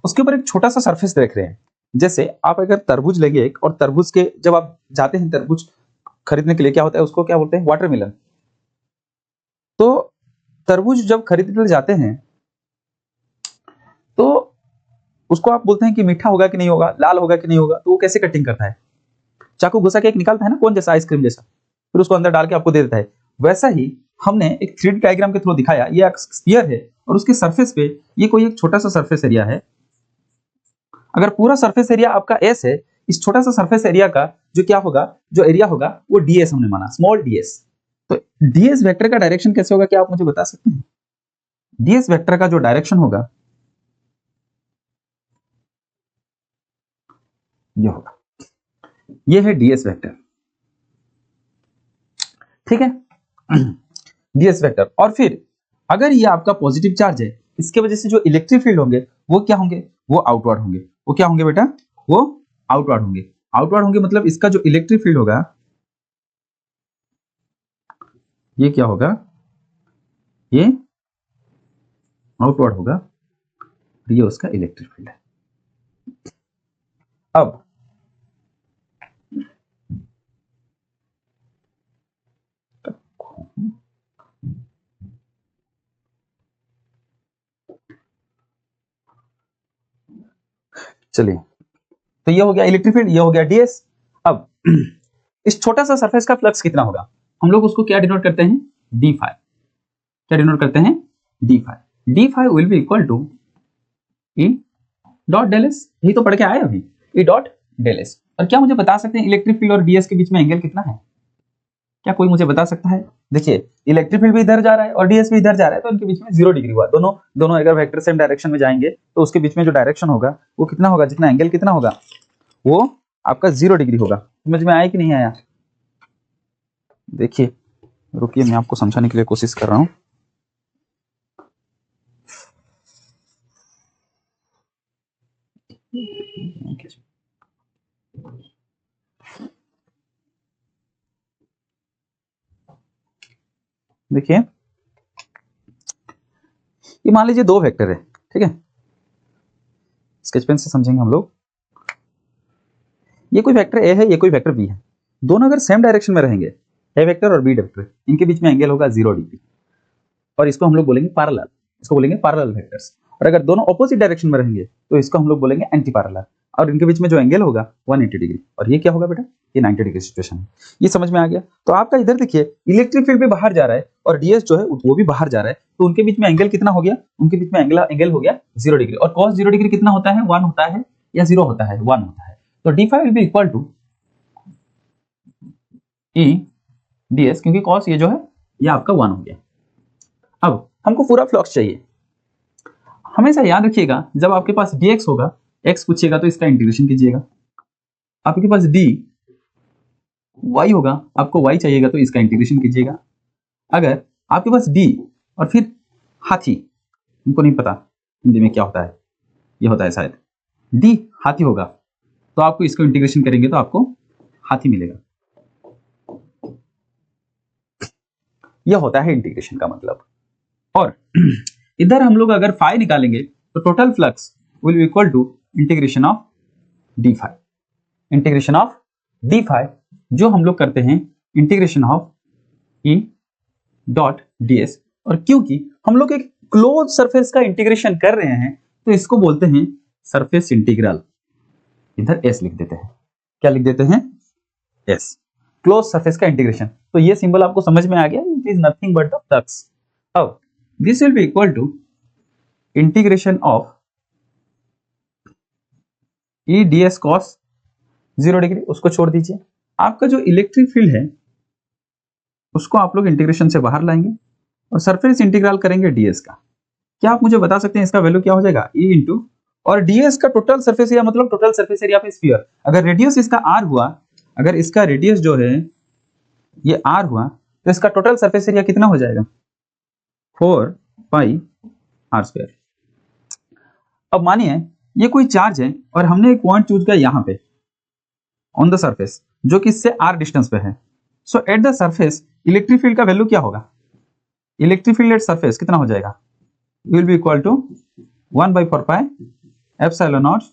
उसके ऊपर एक छोटा सा सरफेस देख रहे हैं। जैसे आप अगर तरबूज लेंगे एक, और तरबूज के जब आप जाते हैं तरबूज खरीदने के लिए, क्या होता है उसको क्या बोलते हैं? वाटरमेलन। तो तरबूज जब खरीदने के लिए जाते हैं तो उसको आप बोलते हैं कि मीठा होगा कि नहीं होगा, लाल होगा कि नहीं होगा। तो वो कैसे कटिंग करता है? चाकू घुसा के एक निकालता है ना, कौन जैसा, आइसक्रीम जैसा, फिर उसको अंदर डाल के आपको दे देता है। वैसा ही हमने एक 3D डायग्राम के थ्रू दिखाया। ये एक स्फीयर है और उसके सरफेस पे ये कोई एक छोटा सा सरफेस एरिया है। अगर पूरा सरफेस एरिया आपका S है, इस छोटा सा सरफेस एरिया का जो क्या होगा, जो एरिया होगा वो ds हमने माना, स्मॉल ds। तो ds वेक्टर का डायरेक्शन कैसे होगा, क्या आप मुझे बता सकते हैं? ds वेक्टर का जो डायरेक्शन होगा ये होगा, ये है ds वेक्टर, ठीक है। ds vector. और फिर अगर ये आपका पॉजिटिव चार्ज है, इसके वजह से जो इलेक्ट्रिक फील्ड होंगे वो क्या होंगे? वो आउटवर्ड होंगे। वो क्या होंगे बेटा? वो आउटवर्ड होंगे। आउटवर्ड होंगे मतलब इसका जो इलेक्ट्रिक फील्ड होगा ये क्या होगा? ये आउटवर्ड होगा, ये उसका इलेक्ट्रिक फील्ड है। अब चलिए, तो ये हो गया इलेक्ट्रिक फील्ड, ये हो गया ds। अब इस छोटा सा सरफेस का फ्लक्स कितना होगा? हम लोग उसको क्या डिनोट करते हैं? d phi. क्या डिनोट करते हैं? d phi. d phi will be equal to E dot del S. यही तो पढ़ के आए अभी, E डॉट डेल एस। और क्या मुझे बता सकते हैं इलेक्ट्रिक फील्ड और ds के बीच में एंगल कितना है? क्या कोई मुझे बता सकता है? देखिए इलेक्ट्रिक फील्ड भी इधर जा रहा है और ds भी इधर जा रहा है, तो इनके बीच में 0 डिग्री हुआ। दोनों अगर वेक्टर सेम डायरेक्शन में जाएंगे तो उसके बीच में जो डायरेक्शन होगा वो कितना होगा? जितना एंगल कितना होगा? वो आपका 0 डिग्री होगा। समझ में आया कि नहीं आया? देखिए रुकिए, मैं आपको समझाने के लिए कोशिश कर रहा हूं। देखिए ये मान लीजिए दो वेक्टर है, ठीक है। स्केच पेन से समझेंगे हम लोग। ये कोई वेक्टर ए है, ये कोई वेक्टर बी है। दोनों अगर सेम डायरेक्शन में रहेंगे, ए वेक्टर और बी वेक्टर, इनके बीच में एंगल होगा 0 डिग्री, और इसको हम लोग बोलेंगे पैरेलल। इसको बोलेंगे पैरेलल वेक्टर्स। और अगर दोनों ऑपोजिट डायरेक्शन में रहेंगे तो इसको हम लोग बोलेंगे एंटी पैरेलल, और इनके बीच में जो एंगल होगा 180 डिग्री। और ये क्या होगा बेटा? ये 90 डिग्री सिचुएशन है। ये समझ में आ गया? तो आपका इधर देखिए इलेक्ट्रिक फील्ड भी बाहर जा रहा है और ds जो है वो भी बाहर जा रहा है, तो उनके बीच में एंगल कितना हो गया? उनके बीच में एंगल हो गया 0 डिग्री। और cos 0 डिग्री कितना होता है? 1 होता है या 0 होता है? 1 होता है। तो d phi will be equal to E ds, क्योंकि cos ये जो है ये आपका 1 हो गया। अब हमको पूरा फ्लक्स चाहिए। हमेशा याद रखिएगा जब आपके पास dx होगा, x पूछिएगा तो इसका इंटीग्रेशन कीजिएगा। आपके पास dy होगा, आपको y चाहिएगा तो इसका इंटीग्रेशन कीजिएगा। अगर आपके पास d और फिर हाथी, हमको नहीं पता हिंदी में क्या होता है, ये होता है शायद d हाथी होगा, तो आपको इसको इंटीग्रेशन करेंगे तो आपको हाथी मिलेगा। यह होता है इंटीग्रेशन का मतलब। और इधर हम लोग अगर फाई निकालेंगे तो total flux will be equal to integration of d phi. Integration of d phi जो हम लोग करते हैं integration of E dot d S. और क्योंकि हम लोग एक क्लोज सरफेस का इंटीग्रेशन कर रहे हैं तो इसको बोलते हैं सरफेस इंटीग्रल। इधर एस लिख देते हैं। क्या लिख देते हैं? एस। क्लोज सरफेस का इंटीग्रेशन। तो ये सिंबल आपको समझ में आ गया, it is nothing but the flux. अब this will be equal to integration of E D S cos 0 degree, उसको छोड़ दीजिए। आपका जो इलेक्ट्रिक फील्ड है उसको आप लोग इंटीग्रेशन से बाहर लाएंगे और सरफेस इंटीग्रल करेंगे ds का। क्या आप मुझे बता सकते हैं इसका वैल्यू क्या हो जाएगा? e इंटू और ds का टोटल सरफेस एरिया मतलब total surface area of sphere. अगर रेडियस इसका r हुआ, अगर इसका रेडियस जो है ये r हुआ, तो इसका टोटल सरफेस एरिया कितना हो जाएगा? 4 पाई r स्क्वायर। अब मानिए ये कोई चार्ज है और हमने एक पॉइंट चूज किया यहाँ पे ऑन द सरफेस, जो कि इससे r डिस्टेंस पे है। So at the surface electric field का वैल्यू क्या होगा? इलेक्ट्रिक फील्ड एट सरफेस कितना हो जाएगा? Will be equal to 1/4 pi epsilon naught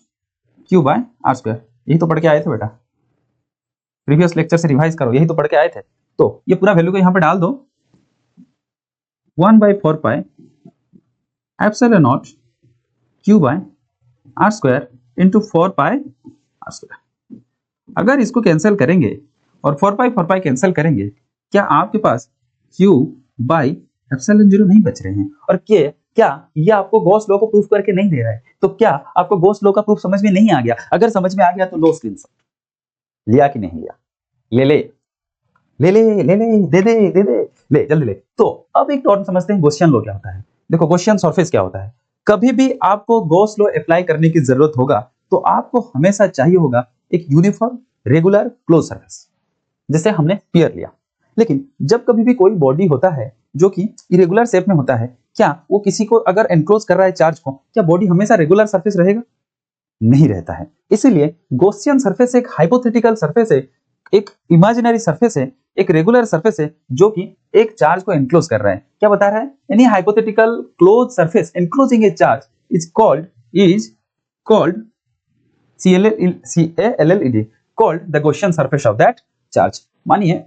q by r square. यही तो पढ़ के आए थे बेटा, प्रीवियस लेक्चर से रिवाइज करो, यही तो पढ़ के आए थे। तो ये पूरा वैल्यू को यहाँ पे डाल दो, 1/4 pi epsilon naught q by r square into 4 pi r square. अगर इसको कैंसिल करेंगे और 4 पाई कैंसिल करेंगे, क्या आपके पास q बाई एप्सिलॉन 0 नहीं बच रहे हैं? और क्या ये आपको गॉस लॉ को प्रूफ करके नहीं दे रहा है? तो क्या आपको गॉस लॉ का प्रूफ समझ में नहीं आ गया? अगर समझ में आ गया तो लो स्क्रीनशॉट। लिया कि नहीं लिया? ले ले ले ले ले ले दे दे दे दे ले जल्दी ले। तो अब एक टर्म समझते हैं गॉसियन लॉ क्या होता है। देखो गॉसियन सरफेस क्या होता है। कभी भी आपको गॉस लॉ अप्लाई करने की जरूरत होगा तो आपको हमेशा चाहिए होगा एक यूनिफॉर्म रेगुलर क्लोज सरफेस, जैसे हमने स्फीयर लिया। लेकिन जब कभी भी कोई बॉडी होता है जो कि इरेगुलर शेप में होता है, क्या वो किसी को अगर एनक्लोज कर रहा है चार्ज को, क्या बॉडी हमेशा रेगुलर सरफेस रहेगा? नहीं रहता है। इसीलिए गॉसियन सरफेस एक हाइपोथेटिकल सरफेस है, एक इमेजिनरी सरफेस है, एक रेगुलर सरफेस है जो कि एक चार्ज को एनक्लोज कर रहा है। क्या बता रहा है? Any hypothetical close surface enclosing A charge is called CALLED called the Gaussian surface of that charge. मानिए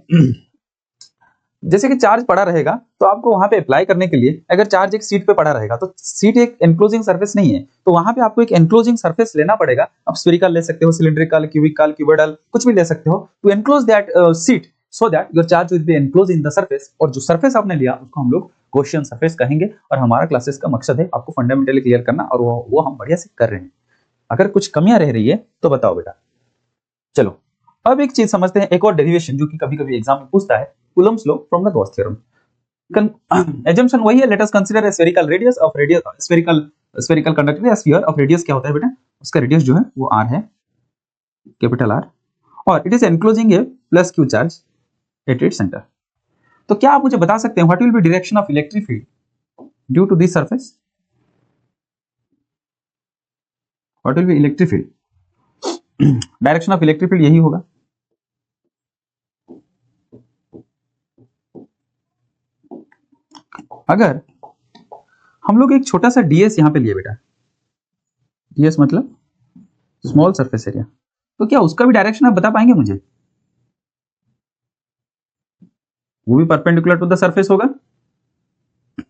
जैसे कि चार्ज पड़ा रहेगा तो आपको वहां पे अप्लाई करने के लिए, अगर चार्ज एक सीट पे पड़ा रहेगा तो सीट एक एनक्लोजिंग सरफेस नहीं है, तो वहां पे आपको एक एनक्लोजिंग सरफेस लेना पड़ेगा। आप स्फेरिकल ले सकते हो, सिलिंड्रिकल, क्यूबिकल, क्यूबोइडल, कुछ भी ले सकते हो to enclose that sheet so that your charge will be enclose in the surface. और जो सरफेस आपने लिया उसको हम लोग गॉसियन सरफेस कहेंगे। और हमारा क्लासेस का मकसद है आपको फंडामेंटली क्लियर करना, और वो हम बढ़िया से कर रहे हैं। अगर कुछ कमियां रह रही है तो बताओ बेटा। चलो अब एक चीज समझते हैं, एक और डेरिवेशन जो कि कभी कभी एग्जाम में पूछता है, Coulomb's law from the Gauss theorem. assumption वही है, let us consider a spherical radius of spherical conductor या sphere of radius क्या होता है बेटा? उसका रेडियस जो है वो r है, कैपिटल R, और it is enclosing a plus q charge at its centre. तो क्या आप मुझे बता सकते हैं what will be direction of electric field due to this surface? What will be electric field? Direction of electric field यही होगा। अगर हम लोग एक छोटा सा ds यहां पे लिए बेटा, ds मतलब स्मॉल सरफेस एरिया, तो क्या उसका भी डायरेक्शन आप बता पाएंगे मुझे? वो भी परपेंडिकुलर टू द सरफेस होगा।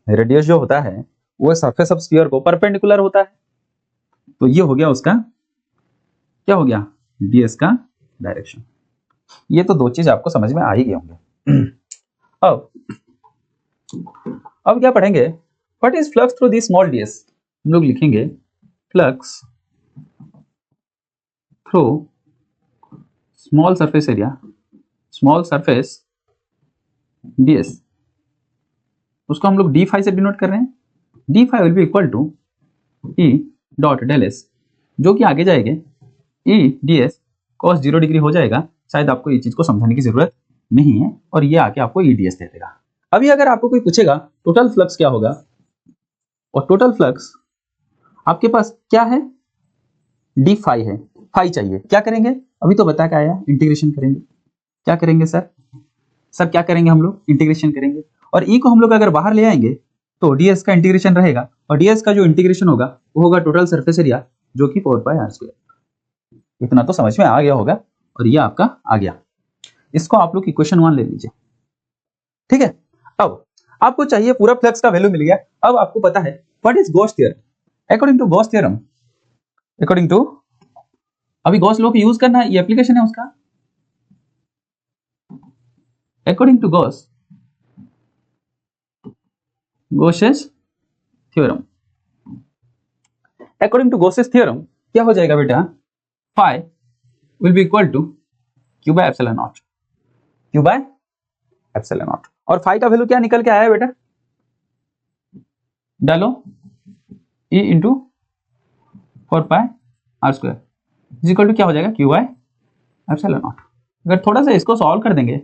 रेडियस जो होता है वो सरफेस ऑफ स्फीयर को परपेंडिकुलर होता है। तो ये हो गया उसका, क्या हो गया? ds का डायरेक्शन। ये तो दो चीज आपको समझ में आ ही गए होंगे। अब क्या पढ़ेंगे? What is flux through this small ds? हम लोग लिखेंगे flux through small surface area, small surface ds। उसको हम लोग d फाई से डिनोट कर रहे हैं। d phi will be equal to e dot del s, जो कि आगे जाएंगे e ds cos 0 डिग्री हो जाएगा। शायद आपको ये चीज को समझाने की जरूरत नहीं है, और ये आके आपको e ds दे देगा। अभी अगर आपको कोई पूछेगा टोटल फ्लक्स क्या होगा, और टोटल फ्लक्स आपके पास क्या है? डी फाई है, फाई चाहिए, क्या करेंगे? अभी तो बता के आया, इंटीग्रेशन करेंगे। क्या करेंगे सर? सर क्या करेंगे हम लोग? इंटीग्रेशन करेंगे। और ई को हम लोग अगर बाहर ले आएंगे तो ds का इंटीग्रेशन रहेगा, और ds का जो इंटीग्रेशन होगा वो होगा टोटल सरफेस एरिया, जो कि 4 पाई r स्क्वायर। इतना तो समझ में आ गया होगा, और ये आपका आ गया। इसको आप लोग इक्वेशन 1 ले लीजिए, ठीक है। अब आपको चाहिए पूरा फ्लक्स का वैल्यू मिल गया। अब आपको पता है what is Gauss theorem. According to Gauss theorem, according to, अभी गॉस लॉ को यूज करना है, ये एप्लीकेशन है उसका। According to Gauss's theorem, according to Gauss's theorem क्या हो जाएगा बेटा? Phi will be equal to q by epsilon naught, q by epsilon naught. और फाई का वैल्यू क्या निकल के आया है बेटा, डालो E into 4πr² is equal to क्या हो जाएगा, क्यू बाय एप्सिलॉन नॉट। अगर थोड़ा सा इसको सॉल्व कर देंगे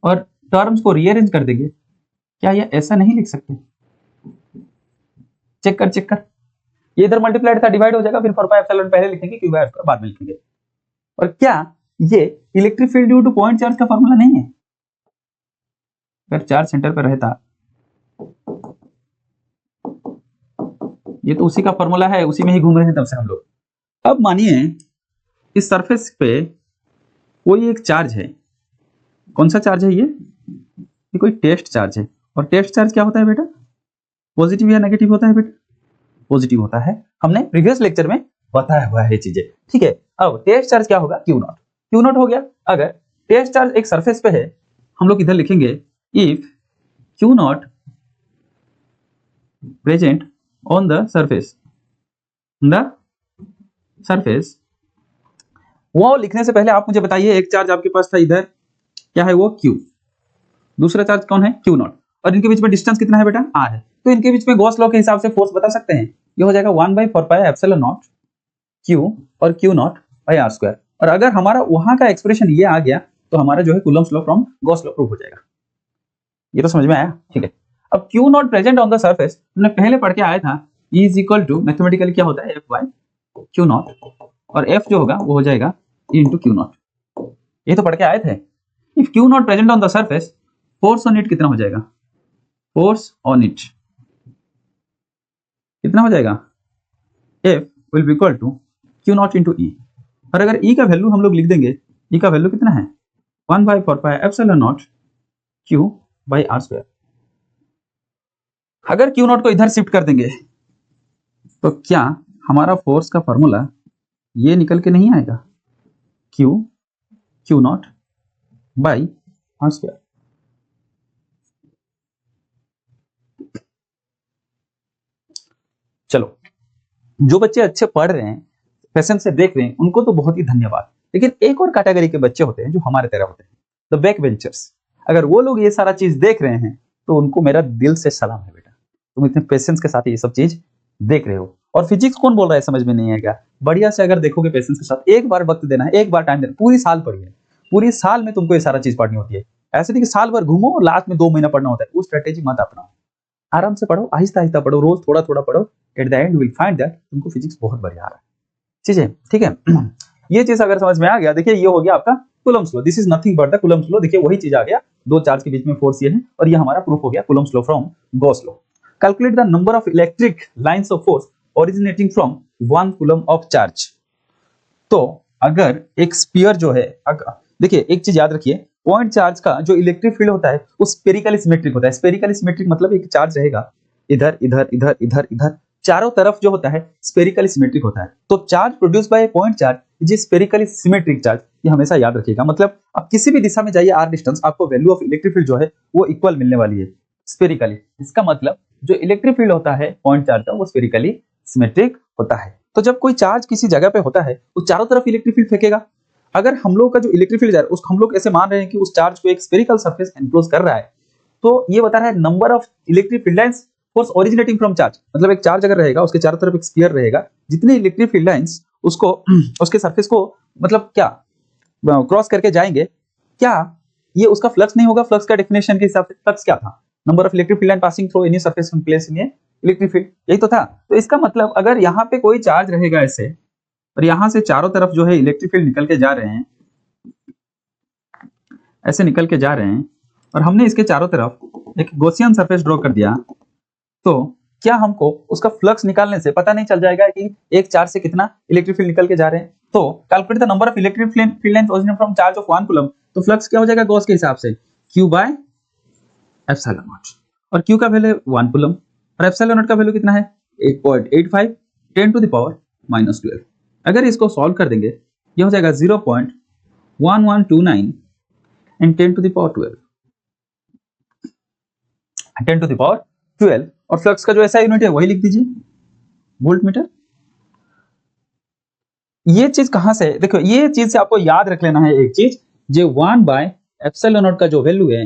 और टर्म्स को रीअरेंज कर देंगे, क्या ये ऐसा नहीं लिख सकते, चेक कर, ये इधर मल्टीप्लाइड था, डिवाइड हो जाएगा, फिर 4π पहले लिखेंगे, क्यू बाय r² बाद में लिखेंगे। और क्या ये electric field due two point charge का फॉर्मूला नहीं है? अगर चार्ज सेंटर पर रहता, ये तो उसी का फॉर्मूला है, उसी में ही घूम रहे हैं तब से हम लोग। अब मानिए इस सरफेस पे कोई एक चार्ज है, कौन सा चार्ज है ये कोई टेस्ट चार्ज है। और टेस्ट चार्ज क्या होता है बेटा, पॉजिटिव या नेगेटिव होता है बेटा, पॉजिटिव होता है, हमने प्रीवियस लेक्चर में बताया हुआ है चीजें, ठीक है। अब टेस्ट चार्ज क्या होगा, क्यू नॉट हो गया। अगर टेस्ट चार्ज एक सरफेस पे है, हम लोग इधर लिखेंगे if Q not present on the surface, वो लिखने से पहले आप मुझे बताइए, एक चार्ज आपके पास था इधर, क्या है वो, Q, दूसरा चार्ज कौन है, Q नॉट, और इनके बीच में डिस्टेंस कितना है बेटा, R है। तो इनके बीच में गॉस लॉ के हिसाब से फोर्स बता सकते हैं, ये हो जाएगा 1/4πε0 Q और Q नॉट बाय r²। और अगर हमारा वहां का एक्सप्रेशन ये आ गया तो हमारा जो है Coulomb's law from Gauss law prove हो जाएगा। ये तो समझ में आया, ठीक है। अब Q naught present on the surface हमने पहले पढ़ के आया था, E is equal to mathematically क्या होता है, F/Q नॉट, और F जो होगा वो हो जाएगा E इंटू Q नॉट, ये तो पढ़ के आए थे। If Q naught present on the surface, force on it कितना हो जाएगा, फोर्स ऑन इट कितना हो जाएगा, F will be equal to Q naught into E। और अगर E का वैल्यू हम लोग लिख देंगे, E का वैल्यू कितना है, 1/4πε0 Q बाई r²। अगर Q नॉट को इधर शिफ्ट कर देंगे तो क्या हमारा फोर्स का फॉर्मूला ये निकल के नहीं आएगा, Q नॉट बाई r²। चलो, जो बच्चे अच्छे पढ़ रहे हैं, पेशेंस से देख रहे हैं, उनको तो बहुत ही धन्यवाद। लेकिन एक और कैटेगरी के बच्चे होते हैं जो हमारे तरह होते हैं, द बैक बेंचर्स। अगर वो लोग ये सारा चीज देख रहे हैं तो उनको मेरा दिल से सलाम है बेटा, तुम इतने पेशेंस के साथ ये सब चीज देख रहे हो। और फिजिक्स कौन बोल रहा है समझ में नहीं आएगा, बढ़िया से अगर देखोगे पेशेंस के साथ, एक बार वक्त देना है, एक बार टाइम देना, पूरी साल पढ़िए, पूरी साल में तुमको ये सारा चीज पढ़नी होती है। ऐसे नहीं कि साल भर घूमो और लास्ट में 2 महीना पढ़ना होता है, वो स्ट्रेटेजी मत अपनाओ। आराम से पढ़ो, आहिस्ता आहिस्ता पढ़ो, रोज थोड़ा थोड़ा पढ़ो, at the end you will find that तुमको फिजिक्स बहुत बढ़िया आ रहा है, ठीक है, ठीक है। ये चीज अगर समझ में आ गया, देखिए ये हो गया आपका Coulomb's law, this is nothing but the Coulomb's law. देखिए वही चीज आ गया, दो चार्ज के बीच में फोर्स ये है, और ये हमारा प्रूफ हो गया Coulomb's law from Gauss law. Calculate the number of electric lines of force originating from 1 coulomb of charge. तो अगर एक स्फीयर जो है, देखिए एक चीज याद रखिए, पॉइंट चार्ज का जो इलेक्ट्रिक फील्ड होता है वो स्फेरिकली सिमेट्रिक होता है। स्फेरिकली सिमेट्रिक मतलब एक चार्ज रहेगा इधर इधर इधर इधर इधर, चारों तरफ जो होता है स्फेरिकली सिमेट्रिक होता है। तो charge produce by point charge is spherically symmetric charge, ये हमेशा याद रखिएगा। मतलब आप किसी भी दिशा में जाइए r डिस्टेंस, आपको वैल्यू ऑफ इलेक्ट्रिक फील्ड जो है वो इक्वल मिलने वाली है स्फेरिकली। इसका मतलब जो इलेक्ट्रिक फील्ड होता है पॉइंट चार्ज का वो स्फेरिकली सिमेट्रिक होता है। तो जब कोई चार्ज किसी जगह पे होता है वो चारों तरफ इलेक्ट्रिक फील्ड फेंकेगा। अगर हम लोग का जो इलेक्ट्रिक फील्ड है उस हम लोग ऐसे मान रहे हैं कि उस चार्ज को एक स्फेरिकल सरफेस एनक्लोज कर रहा है, तो ये बता रहा है number of electric field lines force originating from charge. मतलब एक चार्ज अगर रहेगा उसके चारों तरफ एक स्फीयर रहेगा, जितने इलेक्ट्रिक फील्ड लाइंस उसको उसके सरफेस को मतलब क्या क्रॉस करके जाएंगे, क्या ये उसका फ्लक्स नहीं होगा? फ्लक्स का डेफिनेशन के हिसाब से फ्लक्स क्या था, number of electric field line passing through any surface in place in A electric field, यही तो था। तो इसका मतलब अगर यहाँ पे कोई चार्ज रहेगा ऐसे, और यहाँ से चारों तरफ जो है इलेक्ट्रिक फील्ड निकल के जा रहे हैं, ऐसे निकल के जा रहे हैं, और हमने इसके चारों तरफ एक गॉसियन सरफेस ड्रॉ कर दिया, तो क्या हमको उसका फ्लक्स निकालने से पता नहीं चल जाएगा कि एक चार्ज से कितना इलेक्ट्रिक फील्ड निकल के जा रहे हैं? तो calculate the number of electric field lines originate from charge of 1 coulomb. तो फ्लक्स क्या हो जाएगा गॉस के हिसाब से, Q बाय एप्सिलॉन नॉट, और Q का वैल्यू 1 कूलम्ब और एप्सिलॉन नॉट का वैल्यू कितना है 8.85 10⁻⁻12। अगर इसको सॉल्व कर देंगे ये हो जाएगा 0.1129 एंड 10⁻12 10⁻12। और फ्लक्स का जो ऐसा यूनिट है वही लिख दीजिए, वोल्ट मीटर। ये चीज कहां से, देखो ये चीज से आपको याद रख लेना है एक चीज, जो 1/ε0 का जो वैल्यू है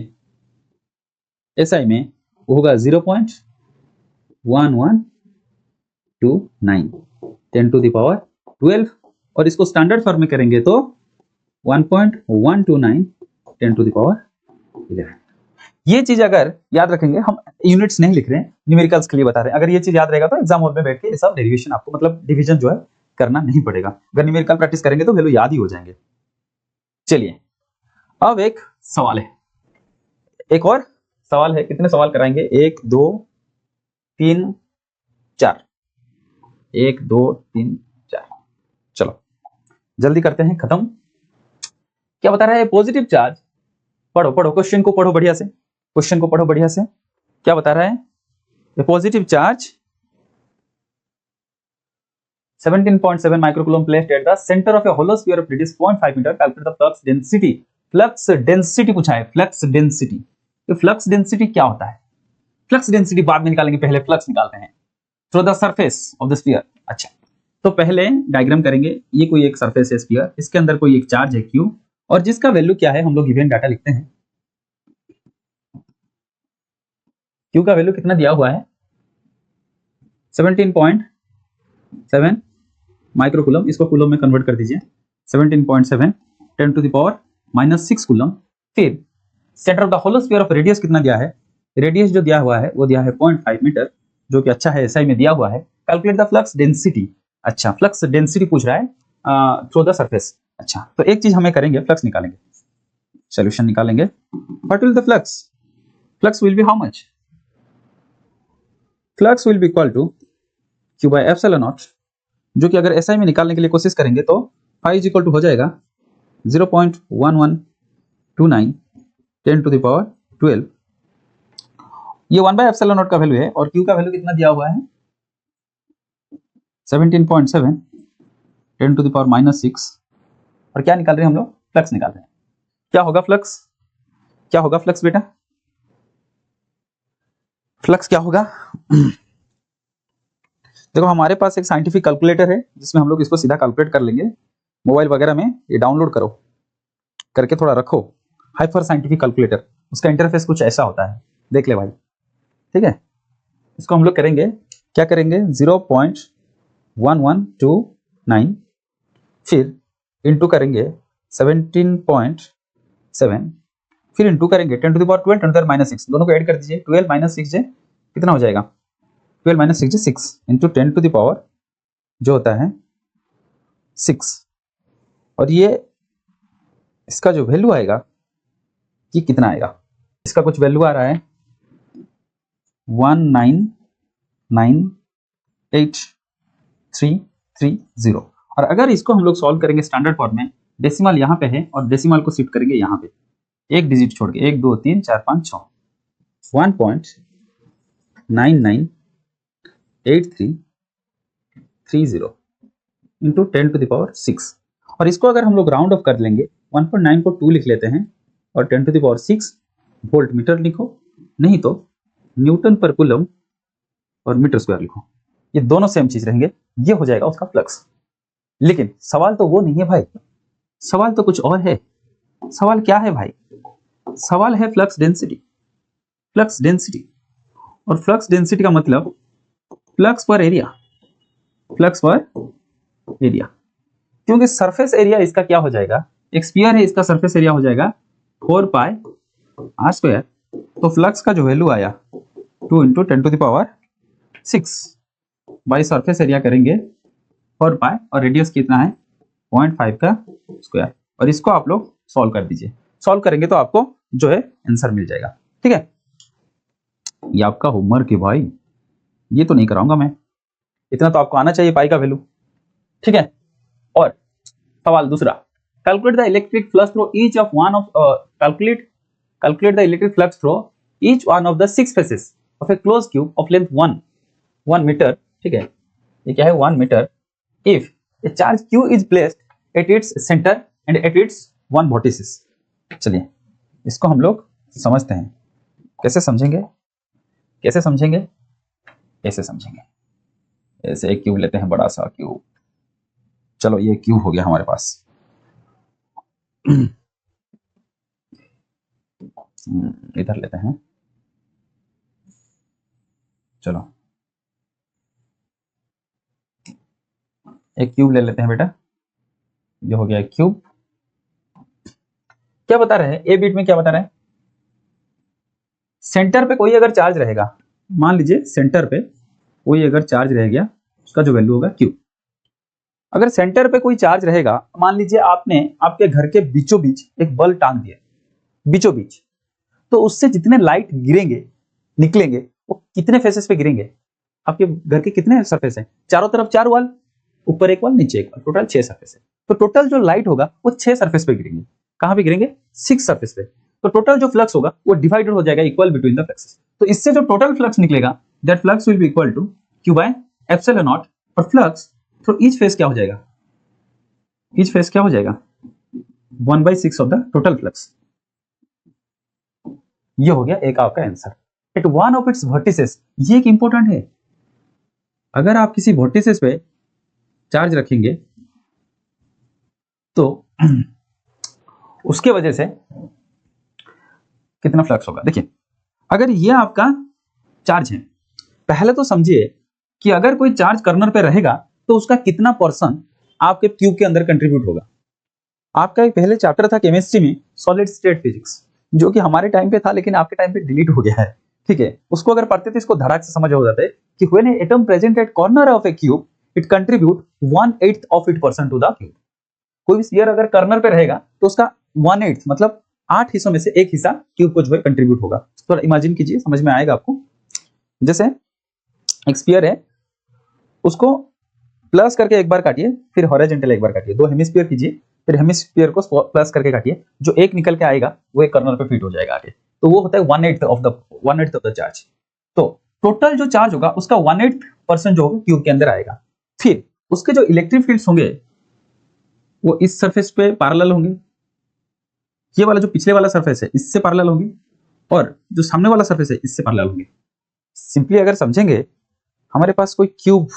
एसआई में वो होगा 0.1129 10⁻12 और इसको स्टैंडर्ड फॉर्म में करेंगे तो 1.129 10⁻11। ये चीज अगर याद रखेंगे, हम यूनिट्स नहीं लिख रहे हैं, न्यूमेरिकल्स के लिए बता रहे हैं। अगर ये चीज याद रहेगा तो एग्जाम हॉल में बैठ के ये सब डेरिवेशन आपको मतलब डिवीजन जो है करना नहीं पड़ेगा। अगर न्यूमेरिकल प्रैक्टिस करेंगे तो वैल्यू याद ही हो जाएंगे। चलिए अब एक सवाल है, एक और सवाल है। कितने सवाल कराएंगे? 1 2 3 4, 1 2 3 4। चलो जल्दी करते हैं खत्म। क्या बता रहा है? पॉजिटिव चार्ज, पढ़ो पढ़ो क्वेश्चन को, पढ़ो बढ़िया से, क्वेश्चन को पढ़ो बढ़िया से। क्या बता रहा है? Positive charge 17.7 microcoulomb placed at the centre of a hollow sphere of radius 0.5 metre, calculate the flux density. Flux density पूछा है, फ्लक्स डेंसिटी। तो फ्लक्स डेंसिटी क्या होता है? फ्लक्स डेंसिटी बाद में निकालेंगे, पहले फ्लक्स निकालते हैं। Through the surface of the sphere. अच्छा, तो पहले डायग्राम करेंगे। ये कोई एक सरफेस है स्फीयर, इसके अंदर कोई एक चार्ज है Q, और जिसका वैल्यू क्या है हम लोग गिवन डाटा लिखते हैं। Q का वैल्यू कितना दिया हुआ है? 17.7 माइक्रोकूलम। इसको कूलम में कन्वर्ट कर दीजिए। 17.7 10⁻⁻6 कूलम। फिर centre of the hollow sphere of radius कितना दिया है? रेडियस जो दिया हुआ है वो दिया है 0.5 मीटर, जो कि अच्छा है, एसआई में दिया हुआ है। Calculate the flux density. अच्छा, फ्लक्स डेंसिटी पूछ रहा है थ्रू द सरफेस। अच्छा, तो एक चीज हमें करेंगे, फ्लक्स निकालेंगे, सॉल्यूशन निकालेंगे। What will the flux? Flux will be how much? Flux will be equal to Q by epsilon naught, जो कि अगर एसआई में निकालने के लिए कोशिश करेंगे तो फाई इज इक्वल टू हो जाएगा 0.1129 10⁻12। ये 1 बाय एप्सिलॉन नॉट का वैल्यू है, और Q का वैल्यू कितना दिया हुआ है? 17.7 10⁻⁻6। और क्या निकाल रहे हैं हम लोग? फ्लक्स निकाल रहे हैं। क्या होगा फ्लक्स? क्या होगा फ्लक्स बेटा? फ्लक्स क्या होगा? देखो हमारे पास एक साइंटिफिक कैलकुलेटर है जिसमें हम लोग इसको सीधा कैलकुलेट कर लेंगे। मोबाइल वगैरह में ये डाउनलोड करो, करके थोड़ा रखो, हाइपर साइंटिफिक कैलकुलेटर। उसका इंटरफेस कुछ ऐसा होता है, देख ले भाई, ठीक है। इसको हम लोग करेंगे, क्या करेंगे? 0.1129, फिर इंटू करेंगे 17.7, फिर इंटू करेंगे 10⁻12 10⁻⁻6, दोनों को ऐड कर दीजिए। 12 - 6 कितना हो जाएगा? 12 - 6 6 इंटू 10⁻, जो होता है 6, और ये इसका जो वैल्यू आएगा ये कितना आएगा? इसका कुछ वैल्यू आ रहा है 1998330। और अगर इसको हम लोग सॉल्व करेंगे स्टैंडर्ड फॉर्म में, डेसिमल यहाँ पे है और डेसिमल को शिफ्ट करेंगे यहाँ पे, एक डिजिट छोड़ के, 1 2 3 4 5 6, 1.998330 इंटू 10⁻6। और इसको अगर हम लोग राउंड ऑफ कर लेंगे, 1.9 को 2 लिख लेते हैं और 10⁻6 वोल्ट मीटर लिखो, नहीं तो न्यूटन पर कूलम और मीटर स्क्वायर लिखो। ये दोनों सेम चीज रहेंगे, ये हो जाएगा उसका फ्लक्स। लेकिन सवाल तो वो नहीं है भाई, सवाल तो कुछ और है। सवाल क्या है भाई? सवाल है फ्लक्स डेंसिटी। फ्लक्स डेंसिटी, और फ्लक्स डेंसिटी का मतलब फ्लक्स पर एरिया, फ्लक्स पर एरिया। क्योंकि सरफेस एरिया इसका क्या हो जाएगा? एक स्फीयर है, इसका सरफेस एरिया हो जाएगा 4πr²। तो फ्लक्स का जो वैल्यू आया 2 इंटू 10⁻6 बाई सरफेस एरिया करेंगे 4π, और रेडियस कितना है? 0.5 का स्क्वायर। और इसको आप लोग सॉल्व कर दीजिए, सॉल्व करेंगे तो आपको जो है आंसर मिल जाएगा, ठीक है। ये आपका होमवर्क है भाई, ये तो नहीं कराऊंगा मैं, इतना तो आपको आना चाहिए पाई का वैल्यू, ठीक है। और सवाल दूसरा, calculate the electric flux through each of one of calculate the electric flux through each one of the 6 faces of a close tube of length 1 metre, ठीक है। ये क्या है? 1 metre. If a charge Q is placed at its centre and at its 1 vertices. चलिए इसको हम लोग समझते हैं। कैसे समझेंगे? कैसे समझेंगे? कैसे समझेंगे? ऐसे एक क्यूब लेते हैं, बड़ा सा क्यूब। चलो ये क्यूब हो गया हमारे पास। इधर लेते हैं, चलो एक क्यूब ले लेते हैं बेटा, ये हो गया एक क्यूब। क्या बता रहे हैं ए बिट में, क्या बता रहे हैं? सेंटर पे कोई अगर चार्ज रहेगा, मान लीजिए सेंटर पे कोई अगर चार्ज रह गया, उसका जो वैल्यू होगा क्यू। अगर सेंटर पे कोई चार्ज रहेगा, मान लीजिए आपने आपके घर के बीचों बीच एक बल्ब टांग दिया, बीचों बीच, तो उससे जितने लाइट गिरेंगे निकलेंगे वो कितने फेसेस पे गिरेंगे? आपके घर के कितने सरफेस हैं? चारों तरफ 4 वाल, ऊपर एक वाल, नीचे एक वाल, टोटल 6 सरफेस है। तो टोटल जो लाइट होगा वो 6 सरफेस पे गिरेंगे। कहां पे गिरेंगे? 6 सरफेस पे। तो टोटल जो फ्लक्स होगा वो डिवाइडेड हो जाएगा इक्वल बिटवीन द फ्लक्सेस। तो इससे जो टोटल फ्लक्स निकलेगा, that flux will be equal to q by epsilon naught. और फ्लक्स थ्रू ईच फेस क्या हो जाएगा? ईच फेस क्या हो जाएगा? 1/6 ऑफ द टोटल फ्लक्स। ये हो गया एक आपका answer. At one of its vertices, ये एक इंपॉर्टेंट है। अगर आप किसी वर्टिसेस पे चार्ज रखेंगे तो उसके वजह से कितना फ्लक्स होगा। देखिए, अगर ये आपका चार्ज है, पहले तो समझिए कि अगर कोई चार्ज कर्नर पे रहेगा तो उसका कितना परसेंट आपके क्यूब के अंदर कंट्रीब्यूट होगा। आपका एक पहले चैप्टर था केमिस्ट्री में सॉलिड स्टेट फिजिक्स, जो कि हमारे टाइम पे था लेकिन आपके टाइम पे डिलीट हो गया है, ठीक है। उसको अगर पढ़ते तो इसको धड़ाक से समझ हो जाता है कि when a atom present at corner of a cube it contribute 1/8 of it percent to the cube. कोई भी स्फीयर अगर कर्नर पे रहेगा तो उसका 1/8 मतलब 8 हिस्सों में से एक हिस्सा क्यूब को जो है कंट्रीब्यूट होगा। तो इमेजिन कीजिए, समझ में आएगा आपको। जैसे एक स्फीयर है, उसको प्लस करके एक बार काटिए, फिर हॉरिजॉन्टल एक बार काटिए, 2 हेमिस्फीयर कीजिए, फिर हेमिस्फीयर को प्लस करके काटिए, जो एक निकल के आएगा वो एक कर्नर पे फिट हो जाएगा आगे। तो वो होता है 1/8 ऑफ द चार्ज। तो टोटल जो चार्ज होगा उसका 1/8% जो होगा क्यूब के अंदर आएगा। फिर उसके जो इलेक्ट्रिक फील्ड्स होंगे वो इस सरफेस पे पैरेलल होंगे, ये वाला जो पिछले वाला सरफेस है इससे पैरेलल होंगे, और जो सामने वाला सरफेस है इससे पैरेलल होंगे। सिंपली अगर समझेंगे, हमारे पास कोई क्यूब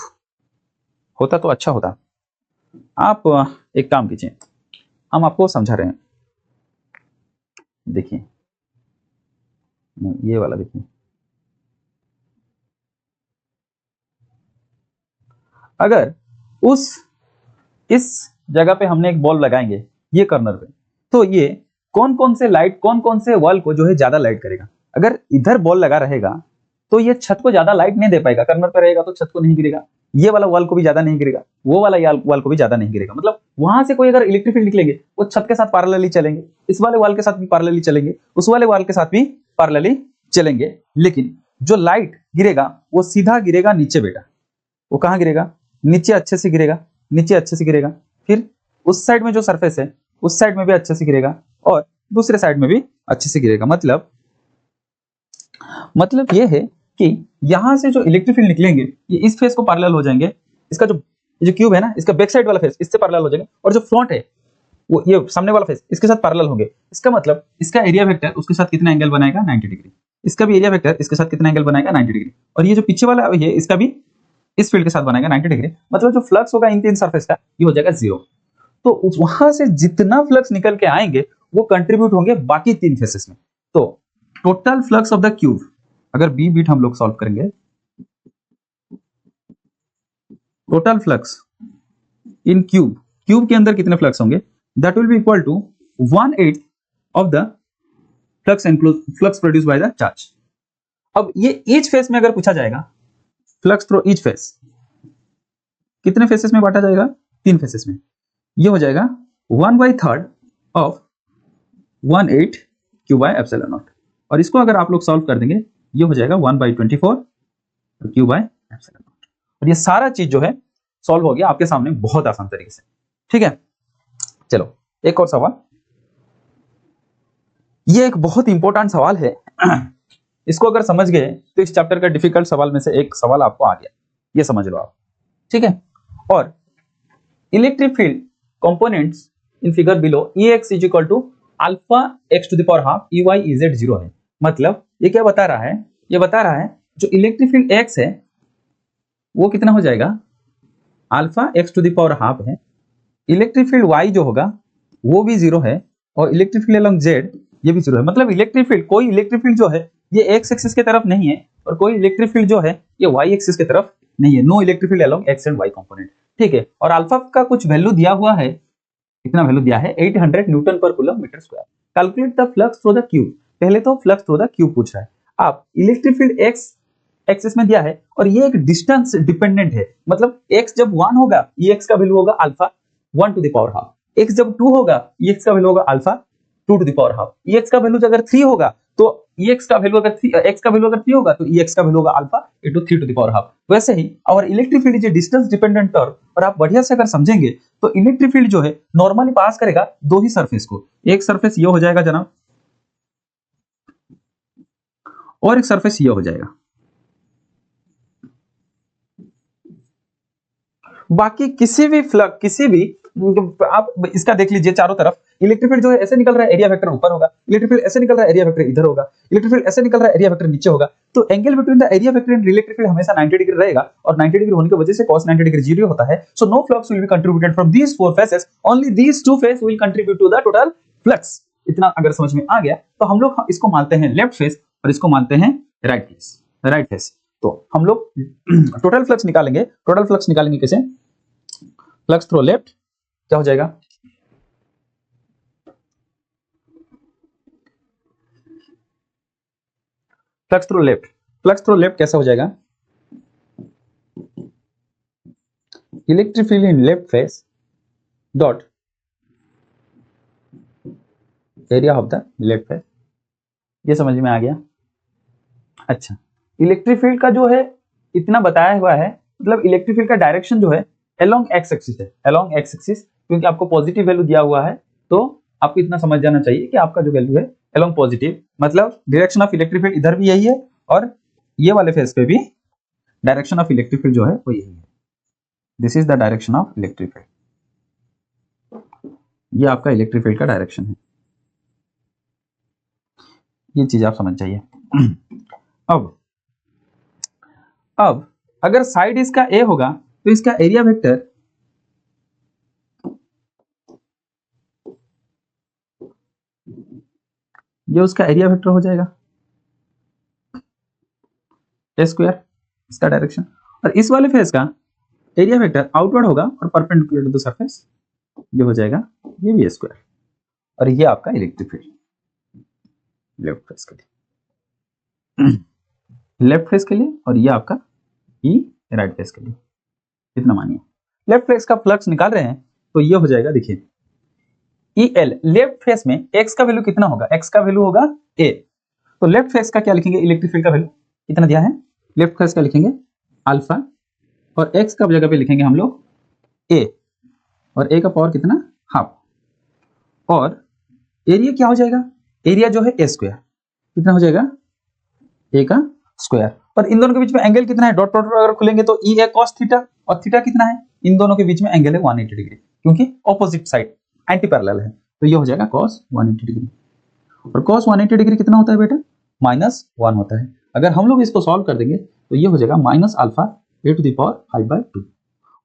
होता तो अच्छा होता। आप एक काम कीजिए, हम आपको समझा रहे हैं, देखिए ये वाला देखिए। अगर इस जगह पे हमने एक बॉल लगाएंगे ये कर्नर पे, तो ये कौन कौन से वॉल को जो है ज्यादा लाइट करेगा। अगर इधर बॉल लगा रहेगा तो ये छत को ज्यादा लाइट नहीं दे पाएगा, कर्नर पे रहेगा तो छत को नहीं गिरेगा, ये वाला वॉल को भी ज्यादा नहीं गिरेगा, वो वाला वॉल को भी ज्यादा नहीं गिरेगा। मतलब वहां से कोई अगर इलेक्ट्रिक फील्ड निकलेंगे वो छत के साथ पैरेलली चलेंगे, इस वाले वॉल के साथ भी पैरेलली चलेंगे, उस वाले वॉल के साथ भी पैरेलली चलेंगे, लेकिन जो लाइट गिरेगा वो सीधा गिरेगा नीचे बेटा। वो कहां गिरेगा? नीचे अच्छे से गिरेगा, नीचे अच्छे से गिरेगा। फिर उस साइड में जो सरफेस है उस साइड में भी अच्छे से गिरेगा, और दूसरे साइड में भी अच्छे से गिरेगा। मतलब ये है कि यहां से जो इलेक्ट्रिक फील्ड निकलेंगे ये इस फेस को पैरेलल हो जाएंगे, इसका जो क्यूब है ना, इसका बैक साइड वाला फेस इससे पैरेलल हो जाएंगे, और जो फ्रंट है वो ये सामने वाला फेस इसके साथ पैरेलल होंगे। इसका मतलब इसका एरिया वेक्टर उसके साथ कितना एंगल बनाएगा? 90 डिग्री। इसका भी एरिया वेक्टर इसके साथ कितना एंगल बनाएगा? 90 डिग्री। और ये जो पीछे वाला ये इसका भी इस फील्ड के साथ बनाएगा 90 डिग्री। मतलब जो फ्लक्स होगा इन तीन सरफेस का ये हो जाएगा 0। तो वहां से जितना फ्लक्स निकल के आएंगे वो कंट्रीब्यूट होंगे बाकी 3 फेसेस में। तो total flux of the cube, अगर बी बीट हम लोग सॉल्व करेंगे, टोटल फ्लक्स इन क्यूब के अंदर कितने फ्लक्स होंगे? That will be equal to 1/8 of the flux produce by the charge. अब ये ईच फेस में अगर पूछा जाएगा, फ्लक्स थ्रू ईच फेस कितने फेसेस में बांटा जाएगा? 3 फेसेस में। ये हो जाएगा 1/3 of 1/8 Q by epsilon naught. और इसको अगर आप लोग सॉल्व कर देंगे ये हो जाएगा 1/24 क्यू बाय एप्सिलॉन नॉट। और ये सारा चीज जो है सॉल्व हो गया आपके सामने बहुत आसान तरीके से, ठीक है। चलो एक और सवाल, ये एक बहुत इंपॉर्टेंट सवाल है। इसको अगर समझ गए तो इस चैप्टर का डिफिकल्ट सवाल में से एक सवाल आपको आ गया, ये समझ लो आप, ठीक है। और electric field components in figure below Ex is equal to alpha x to the power half Ey Ez 0 है। मतलब ये क्या बता रहा है? ये बता रहा है जो इलेक्ट्रिक फील्ड x है वो कितना हो जाएगा? Alpha x to the power half है। इलेक्ट्रिक फील्ड y जो होगा वो भी 0 है, और इलेक्ट्रिक फील्ड अलोंग z ये भी 0 है। मतलब इलेक्ट्रिक फील्ड, कोई इलेक्ट्रिक फील्ड जो है ये x एक्सिस के तरफ नहीं है, और कोई इलेक्ट्रिक फील्ड जो है ये वाई एक्सिस की तरफ नहीं है, no electric field along x and y component, ठीक है। और अल्फा का कुछ वैल्यू दिया हुआ है, कितना वैल्यू दिया है 800 न्यूटन पर coulomb metre square. Calculate the flux through the cube, पहले तो फ्लक्स थ्रू द क्यूब पूछ रहा है। आप इलेक्ट्रिक फील्ड एक्स एक्सिस में दिया है और ये एक डिस्टेंस डिपेंडेंट है, मतलब x जब 1 होगा Ex का वैल्यू होगा alpha 1 to the power half, x जब 2 होगा Ex का वैल्यू होगा alpha 2 to the power half, Ex का वैल्यू अगर 3 होगा तो Ex का वैल्यू अगर 3 x का वैल्यू अगर 3 होगा तो Ex का वैल्यू होगा alpha into 3 to the power half. वैसे ही और electric field is distance dependent term, और आप बढ़िया से अगर समझेंगे तो इलेक्ट्रिक फील्ड जो है नॉर्मली पास करेगा दो ही सरफेस को, एक सरफेस ये हो जाएगा जनाब और एक सरफेस ये हो जाएगा। बाकी किसी भी आप इसका देख लीजिए चारों तरफ इलेक्ट्रिक फील्ड जो है ऐसे निकल रहा है, एरिया वेक्टर ऊपर होगा, इलेक्ट्रिक फील्ड ऐसे निकल रहा है, एरिया वेक्टर इधर होगा, इलेक्ट्रिक फील्ड ऐसे निकल रहा है, एरिया वेक्टर नीचे होगा। तो angle between the area vector and electric field हमेशा 90 डिग्री रहेगा, और 90 डिग्री होने की वजह से cos 90 डिग्री 0 होता है। So no flux will be contributed from these four faces, only these two face will contribute to the total flux. इतना अगर समझ में आ गया तो हम लोग इसको मानते हैं लेफ्ट फेस और इसको मानते हैं राइट फेस। तो हम लोग टोटल फ्लक्स निकालेंगे, टोटल फ्लक्स निकालेंगे कैसे? फ्लक्स थ्रू लेफ्ट क्या हो जाएगा? फ्लक्स थ्रू लेफ्ट कैसा हो जाएगा? Electric field in left face dot area of the left face. ये समझ में आ गया? अच्छा, इलेक्ट्रिक फील्ड का जो है इतना बताया हुआ है, मतलब इलेक्ट्रिक फील्ड का डायरेक्शन जो है अलोंग एक्स एक्सिस है, अलोंग एक्स एक्सिस, क्योंकि आपको पॉजिटिव वैल्यू दिया हुआ है तो आपको इतना समझ जाना चाहिए कि आपका जो वैल्यू है अलोंग पॉजिटिव, मतलब डायरेक्शन ऑफ इलेक्ट्रिक फील्ड इधर भी यही है और ये वाले फेस पे भी डायरेक्शन ऑफ इलेक्ट्रिक फील्ड जो है वो यही है। This is the direction of electric field, ये आपका इलेक्ट्रिक फील्ड का डायरेक्शन है, ये चीज आप समझ जाइए। अब अगर साइड इसका ए होगा तो इसका एरिया वेक्टर ये उसका एरिया वेक्टर हो जाएगा ए स्क्वायर, इसका डायरेक्शन, और इस वाले फेस का एरिया वेक्टर आउटवर्ड होगा और परपेंडिकुलर टू द सरफेस, ये हो जाएगा ये भी ए स्क्वायर, और ये आपका इलेक्ट्रिक फील्ड लेफ्ट फेस के लिए, लेफ्ट फेस के लिए, और ये आपका ई राइट फेस के लिए। इतना मानिए लेफ्ट फेस का फ्लक्स निकाल रहे हैं तो ये हो जाएगा, देखिए ई एल लेफ्ट फेस में एक्स का वैल्यू कितना होगा? एक्स का वैल्यू होगा ए, तो लेफ्ट फेस का क्या लिखेंगे? इलेक्ट्रिक फील्ड का वैल्यू कितना दिया है? लेफ्ट फेस का लिखेंगे अल्फा, और एक्स का जगह पे लिखेंगे हम लोग ए, और ए का पावर कितना? हाफ, और एरिया क्या हो जाएगा? एरिया जो है ए स्क्वायर, कितना हो जाएगा? ए का स्क्वायर, और इन दोनों के बीच में एंगल कितना है? डॉट डॉट अगर खुलेंगे तो ई ए cos थीटा, और थीटा कितना है? इन दोनों के बीच में एंगल है 180 डिग्री, क्योंकि ऑपोजिट साइड एंटी पैरेलल है, तो ये हो जाएगा cos 180 डिग्री, और cos 180 डिग्री कितना होता है बेटा? -1 होता है। अगर हम लोग इसको सॉल्व कर देंगे तो ये हो जाएगा minus alpha a to the power 5/2,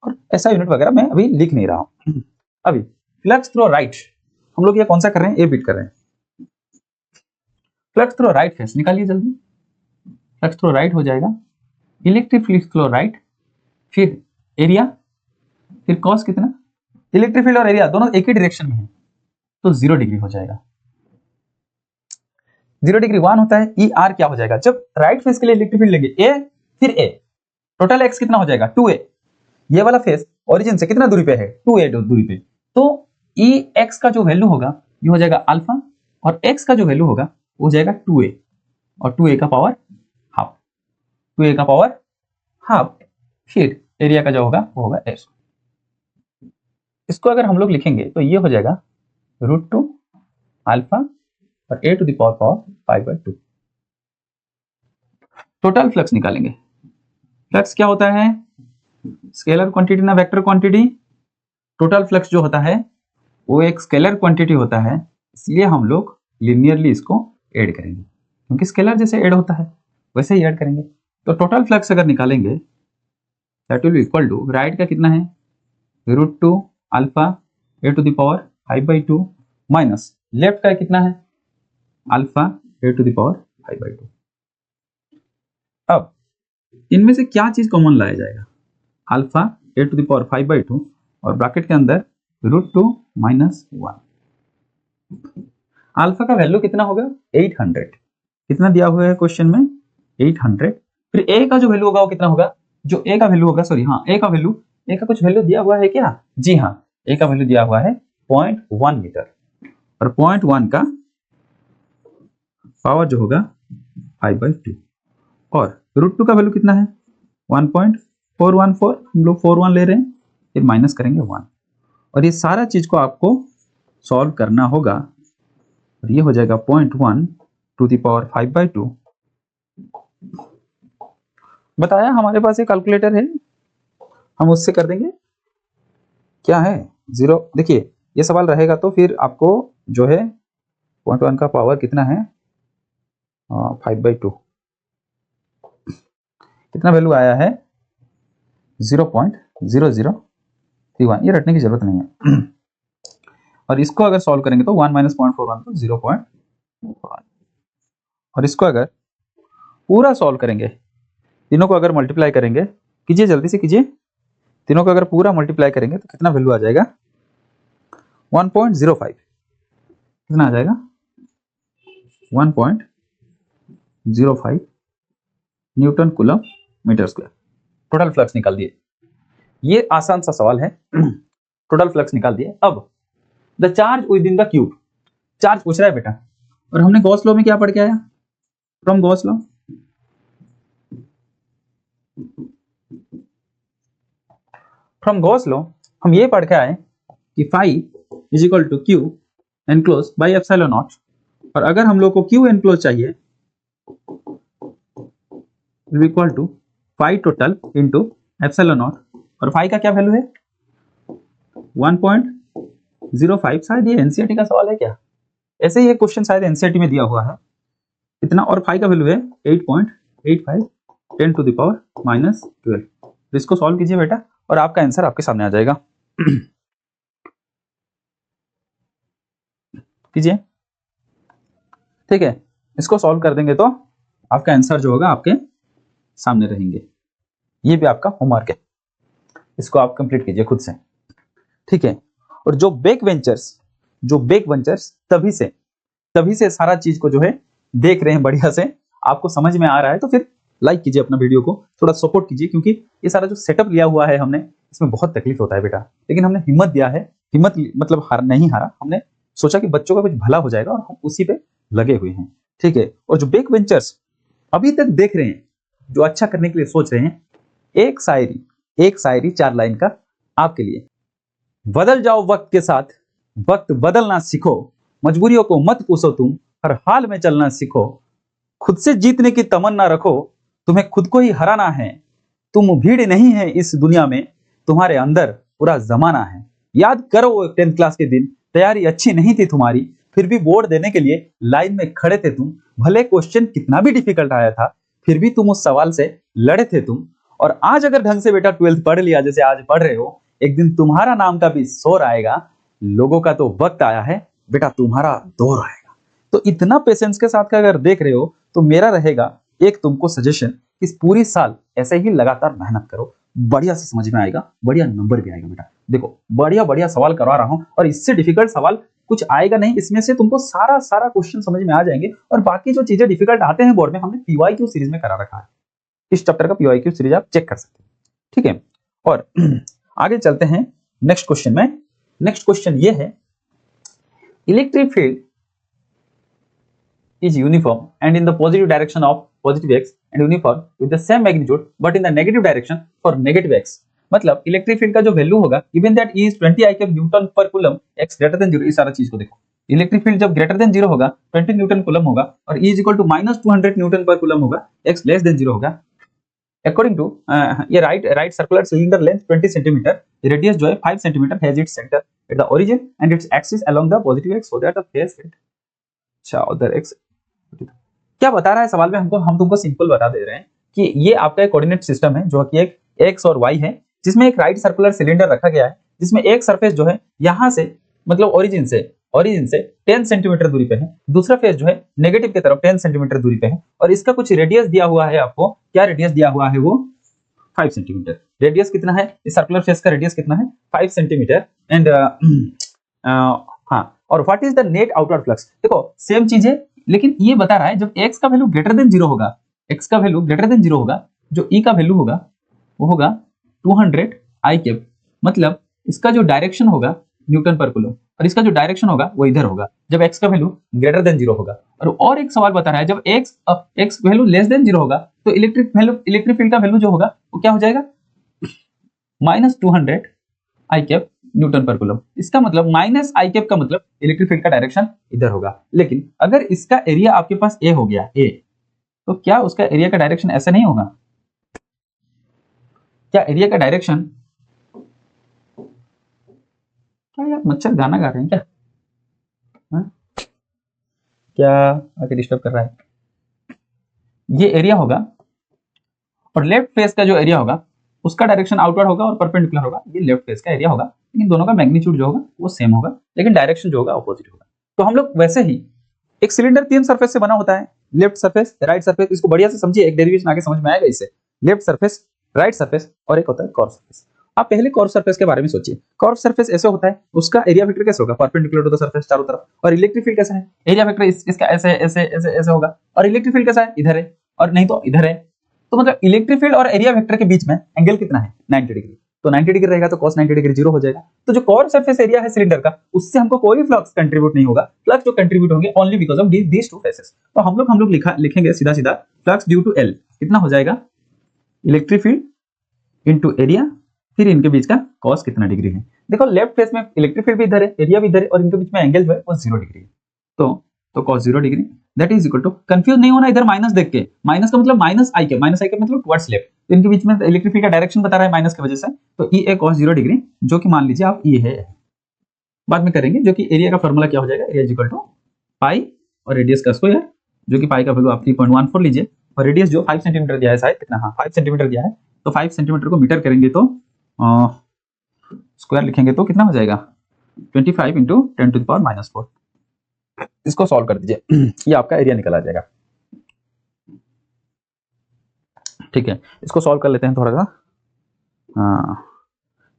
और ऐसा यूनिट वगैरह मैं अभी लिख नहीं रहा हूं। अभी फ्लक्स थ्रू राइट, हम लोग ये कौन सा कर रहे हैं? ए बिट कर रहे हैं। फ्लक्स थ्रू राइट फेस निकालिए जल्दी। फ्लक्स थ्रू राइट हो जाएगा इलेक्ट्रिक फील्ड थ्रू राइट, फिर एरिया, फिर कॉस कितना? इलेक्ट्रिक फील्ड और एरिया दोनों एक ही डायरेक्शन में है तो 0 डिग्री हो जाएगा। 0 डिग्री 1 होता है। ई आर क्या हो जाएगा? जब राइट फेस के लिए इलेक्ट्रिक फील्ड लेंगे ए फिर ए, टोटल एक्स कितना हो जाएगा? 2a, ये वाला फेस ओरिजिन से कितना दूरी पे है? 2a दूरी पे, तो ई एक्स का जो वैल्यू होगा ये हो जाएगा अल्फा, और एक्स का जो वैल्यू होगा वो हो जाएगा 2a, और 2a का पावर हाफ, 2a का पावर हाफ, फिर एरिया का जो होगा वो होगा s। इसको अगर हम लोग लिखेंगे तो ये हो जाएगा √2 अल्फा और a to the power 5/2। Total flux निकालेंगे। फ्लक्स क्या होता है? स्केलर क्वांटिटी ना वेक्टर क्वांटिटी। टोटल फ्लक्स जो होता है वो एक स्केलर क्वांटिटी होता है, इसलिए हम लोग लिनियरली इसको ऐड करेंगे, क्योंकि स्केलर जैसे ऐड होता है वैसे ही ऐड करेंगे। तो टोटल फ्लक्स अगर निकालेंगे that will equal to, right का कितना है? √2 alpha a to the power 5/2 minus left का कितना है? Alpha a to the power 5/2। अब इनमें से क्या चीज कॉमन लाया जाएगा? Alpha a to the power 5/2 और ब्रैकेट के अंदर √2 - 1। अल्फा का वैल्यू कितना होगा? 800। कितना दिया हुआ है क्वेश्चन में? 800। फिर a का जो वैल्यू होगा वो कितना होगा? जो a का वैल्यू होगा, सॉरी हाँ, a का कुछ वैल्यू दिया हुआ है क्या? जी हाँ, a का वैल्यू दिया हुआ है 0.1 मीटर और 0.1 का पावर जो होगा 5/2 और √2 का वैल्यू कितना है? 1.414। हम लोग 41 ले रहे हैं, फिर माइनस करेंगे 1 और ये सारा चीज को आपको सॉल्व करना होगा और ये हो जाएगा 0.1 टू द पावर 5/2। बताया हमारे पास एक कैलकुलेटर है, हम उससे कर देंगे। क्या है? 0। देखिए ये सवाल रहेगा तो फिर आपको जो है 0.1 का पावर कितना है? 5/2। कितना वैल्यू आया है? 0.0031। ये रटने की जरूरत नहीं है। और इसको अगर सॉल्व करेंगे तो 1 - 0.41 तो 0.1 और इसको अगर पूरा सॉल्व करेंगे, तीनों को अगर मल्टीप्लाई करेंगे, कीजिए जल्दी से कीजिए, तीनों को अगर पूरा मल्टीप्लाई करेंगे तो कितना वैल्यू आ जाएगा? 1.05। कितना आ जाएगा? 1.05 newton coulomb metre square. Total flux निकाल दिए। ये आसान सा सवाल है। टोटल फ्लक्स निकाल दिए। अब the charge with in the cube, charge पूछ रहा है बेटा, और हमने गॉस लॉ में क्या पढ़ के आया? फ्रॉम गॉस लॉ, हम ये पढ़ के आए कि phi is equal to q enclose by epsilon naught, और अगर हम लोग को क्यू एनक्लोज चाहिए will equal to phi total into epsilon naught, और फाई का क्या वैल्यू है? 1.05। शायद ये एनसीईआरटी का सवाल है क्या? ऐसे ही एक क्वेश्चन शायद एनसीईआरटी में दिया हुआ है इतना, और फाई का वैल्यू है 8.85 10 टू द पावर -12। तो इसको सॉल्व कीजिए बेटा और आपका आंसर आपके सामने आ जाएगा। कीजिए, ठीक है, इसको सॉल्व कर देंगे तो आपका आंसर जो होगा आपके सामने रहेंगे। ये भी आपका होमवर्क है, इसको आप कंप्लीट कीजिए खुद से, ठीक है। और जो बैक वेंचर्स तभी से सारा चीज को जो है देख रहे हैं बढ़िया से, आपको समझ में आ रहा है तो फिर लाइक कीजिए अपना वीडियो को, थोड़ा सपोर्ट कीजिए, क्योंकि ये सारा जो सेटअप लिया हुआ है हमने, इसमें बहुत तकलीफ होता है बेटा, लेकिन हमने हिम्मत दिया है। हिम्मत मतलब नहीं हारा, हमने सोचा कि बच्चों का कुछ भला हो जाएगा और हम उसी पे लगे हुए हैं, ठीक है। और जो बैक वेंचर्स अभी तक देख रहे हैं, जो अच्छा करने के लिए सोच रहे हैं, एक शायरी 4 लाइन का आपके लिए। बदल जाओ वक्त के साथ, वक्त बदलना सीखो, मजबूरियों को मत पूछो तुम, हर हाल में चलना सीखो, खुद से जीतने की तमन्ना रखो, तुम्हें खुद को ही हराना है, तुम भीड़ नहीं है इस दुनिया में, तुम्हारे अंदर पूरा जमाना है। याद करो वो 10th क्लास के दिन, तैयारी अच्छी नहीं थी तुम्हारी, फिर भी बोर्ड देने के लिए लाइन में खड़े थे तुम, भले क्वेश्चन कितना भी डिफिकल्ट आया था, फिर भी तुम उस सवाल से लड़े थे तुम। और आज अगर ढंग से बेटा 12th पढ़ लिया जैसे आज पढ़ रहे हो, एक दिन तुम्हारा नाम का भी शोर आएगा, लोगों का तो वक्त आया है बेटा, तुम्हारा दौर आएगा। तो इतना पेशेंस के साथ का अगर देख रहे हो तो मेरा रहेगा एक तुमको सजेशन, इस पूरी साल ऐसे ही लगातार मेहनत करो, बढ़िया से समझ में आएगा, बढ़िया नंबर भी आएगा बेटा। देखो बढ़िया सवाल करवा रहा हूं और इससे डिफिकल्ट सवाल कुछ आएगा नहीं, इसमें से तुमको सारा क्वेश्चन समझ में आ जाएंगे। और बाकी जो चीजें डिफिकल्ट आते हैं बोर्ड में, हमने पीवाईक्यू सीरीज में करा रखा है, इस चैप्टर का पीवाईक्यू सीरीज आप चेक कर सकते हैं, ठीक है। और आगे चलते हैं नेक्स्ट क्वेश्चन में। नेक्स्ट क्वेश्चन ये है, electric field is uniform and in the positive direction of positive x and uniform with the same magnitude but in the negative direction for negative x। मतलब इलेक्ट्रिक फील्ड का जो value होगा given that E is 20 I cube Newton पर coulomb x greater than 0, इस सारा चीज को देखो, इलेक्ट्रिक फील्ड जब ग्रेटर देन 0 होगा 20 न्यूटन कूलम होगा और E is equal to -200 Newton पर कूलम होगा, x लेस देन 0 होगा। अकॉर्डिंग टू ये right circular cylinder length 20 centimetre, radius जो है 5 centimetre has its centre at the origin and its axis along the positive x so that the face it, अच्छा उधर x. क्या बता रहा है सवाल में हमको, हम तुमको सिंपल बता दे रहे हैं कि ये आपका एक कोऑर्डिनेट सिस्टम है जो कि एक एक्स और वाई है, जिसमें एक राइट सर्कुलर सिलेंडर रखा गया है, जिसमें एक सरफेस जो है यहां से मतलब ओरिजिन से ओरिजिन से 10 सेंटीमीटर दूरी पे है, दूसरा फेस जो है नेगेटिव की तरफ 10 सेंटीमीटर दूरी पे है, और इसका कुछ रेडियस दिया हुआ है आपको। क्या रेडियस दिया हुआ है? वो 5 सेंटीमीटर। रेडियस कितना है इस सर्कुलर फेस का? रेडियस कितना है? 5 सेंटीमीटर। एंड हाँ, और what is the net outward flux? देखो सेम चीज है, लेकिन ये बता रहा है जब x का वैल्यू ग्रेटर देन 0 होगा, x का वैल्यू ग्रेटर देन 0 होगा, जो e का वैल्यू होगा वो होगा 200 आई कैप। मतलब इसका जो डायरेक्शन होगा न्यूटन पर कूलम, और इसका जो डायरेक्शन होगा वो इधर होगा जब x का वैल्यू ग्रेटर देन 0 होगा। और एक सवाल बता रहा है जब x वैल्यू लेस देन 0 होगा तो इलेक्ट्रिक फील्ड का वैल्यू जो होगा वो क्या हो जाएगा? -200 आई कैप न्यूटन पर कूलम। इसका मतलब माइनस आई कैप का मतलब इलेक्ट्रिक फील्ड का डायरेक्शन इधर होगा। लेकिन अगर इसका एरिया आपके पास ए हो गया, ए, तो क्या उसका एरिया का डायरेक्शन ऐसा नहीं होगा? क्या एरिया का डायरेक्शन, क्या यार मच्छर गाना गा रहे हैं क्या? हा? क्या आके डिस्टर्ब कर रहा है? ये एरिया होगा और लेफ्ट फेस का जो एरिया होगा उसका डायरेक्शन आउटवर्ड होगा और परपेंडिकुलर होगा। ये लेफ्ट फेस का एरिया होगा, लेकिन दोनों का मैग्नीट्यूड जो होगा वो सेम होगा, लेकिन डायरेक्शन जो होगा अपोजिट होगा। तो हम लोग वैसे ही एक सिलेंडर 3 सरफेस से बना होता है, लेफ्ट सरफेस, राइट सरफेस। इसको बढ़िया से समझिए, एक डेरिवेशन आगे समझ में आएगा इससे। लेफ्ट सरफेस, राइट सरफेस, और एक होता है कर्व सरफेस। आप पहले कर्व सरफेस के बारे में सोचिए। कर्व सरफेस ऐसे होता है, उसका एरिया वेक्टर कैसे होगा? परपेंडिकुलर टू द सरफेस चारों तरफ। और इलेक्ट्रिक फील्ड कैसा है? एरिया वेक्टर इसका ऐसे ऐसे ऐसे ऐसे होगा। और इलेक्ट्रिक फील्ड कैसा है? इधर है, और नहीं तो इधर है। तो मतलब इलेक्ट्रिक फील्ड और एरिया वेक्टर के बीच में एंगल कितना है? 90 डिग्री। तो 90 डिग्री रहेगा तो cos 90 डिग्री 0 हो जाएगा। तो जो कर्व सरफेस एरिया है सिलेंडर का, उससे हमको कोई फ्लक्स कंट्रीब्यूट नहीं होगा। फ्लक्स जो कंट्रीब्यूट होंगे only because of these two faces. तो हम लोग लिखेंगे सीधा सीधा फ्लक्स ड्यू टू L कितना हो जाएगा? इलेक्ट्रिक फील्ड इनटू एरिया, फिर इनके बीच का cos कितना डिग्री है। देखो लेफ्ट फेस में इलेक्ट्रिक फील्ड भी इधर है, एरिया भी इधर है, और इनके बीच में एंगल जो है वो 0 डिग्री है। तो cos 0 degree that is equal to, confuse नहीं होना इधर माइनस देख के, माइनस का मतलब माइनस आई के मतलब टुवर्ड्स लेफ्ट। तो इनके बीच में इलेक्ट्रिक फील्ड का डायरेक्शन बता रहा है माइनस की वजह से, तो ई ए cos 0 डिग्री, जो कि मान लीजिए आप ये है, बाद में करेंगे, जो कि एरिया का फॉर्मूला क्या हो जाएगा? एरिया इज इक्वल टू पाई और रेडियस का स्क्वायर, जो कि पाई का वैल्यू आप 3.14 लीजिए, और रेडियस जो 5 सेंटीमीटर दिया है शायद, कितना? हाँ 5 सेंटीमीटर दिया है। तो 5 सेंटीमीटर को मीटर करेंगे तो स्क्वायर लिखेंगे तो कितना हो जाएगा? 25 इंटू 10⁻⁻⁴। इसको सॉल्व कर दीजिए, ये आपका एरिया निकल आ जाएगा। ठीक है, इसको सॉल्व कर लेते हैं थोड़ा सा।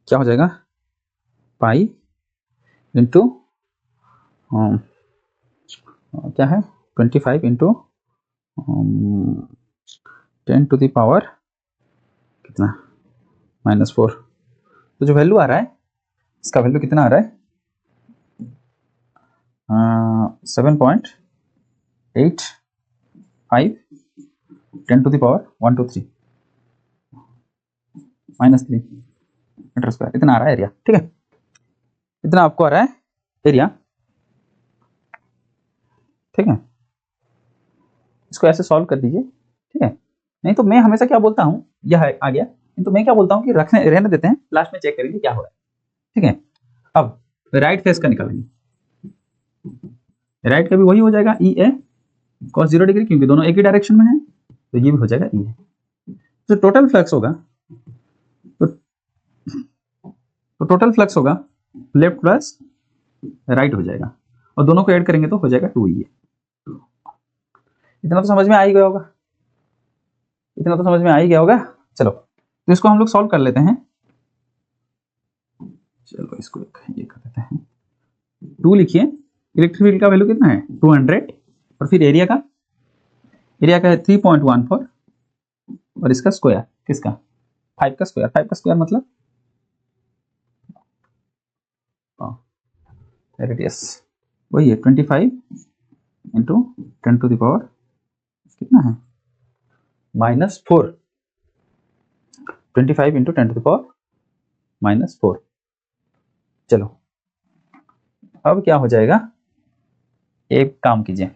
क्या हो जाएगा? पाई इंटू क्या है? 25 इंटू 10⁻⁻ कितना? -4। तो जो वैल्यू आ रहा है, इसका वैल्यू कितना आ रहा है? 7.85 10⁻⁻⁰ -3 मीटर स्क्वायर, इतना आ रहा है एरिया। ठीक है, इतना आपको आ रहा है एरिया। ठीक है, इसको ऐसे सॉल्व कर दीजिए। ठीक है, नहीं तो मैं हमेशा क्या बोलता हूँ, यह आ गया, नहीं तो मैं क्या बोलता हूँ कि रहने देते हैं, लास्ट में चेक करेंगे क्या हो रहा है। ठीक है, अब राइट फेस का निकालेंगे। राइट का भी वही हो जाएगा, ई ए cos 0 डिग्री, क्योंकि दोनों एक ही डायरेक्शन में है, तो ये भी हो जाएगा ई ए। तो टोटल फ्लक्स होगा, तो टोटल फ्लक्स होगा लेफ्ट प्लस राइट हो जाएगा, और दोनों को ऐड करेंगे तो हो जाएगा 2E। इतना तो समझ में आ ही गया होगा, इतना तो समझ में आ ही गया होगा। चलो, तो इसको हम लोग सॉल्व कर लेते हैं। चलो इसको ये कर देते हैं, 2 लिखिए। इलेक्ट्रिक फील्ड का वैल्यू कितना है? 200, और फिर एरिया का है 3.14, और इसका स्क्वायर किसका? 5 का स्क्वायर। 5 का स्क्वायर मतलब रेडियस वही है 25 इंटू 10⁻⁻ कितना है? -4। 25 इंटू 10⁻⁻⁴। चलो अब क्या हो जाएगा? एक काम कीजिए,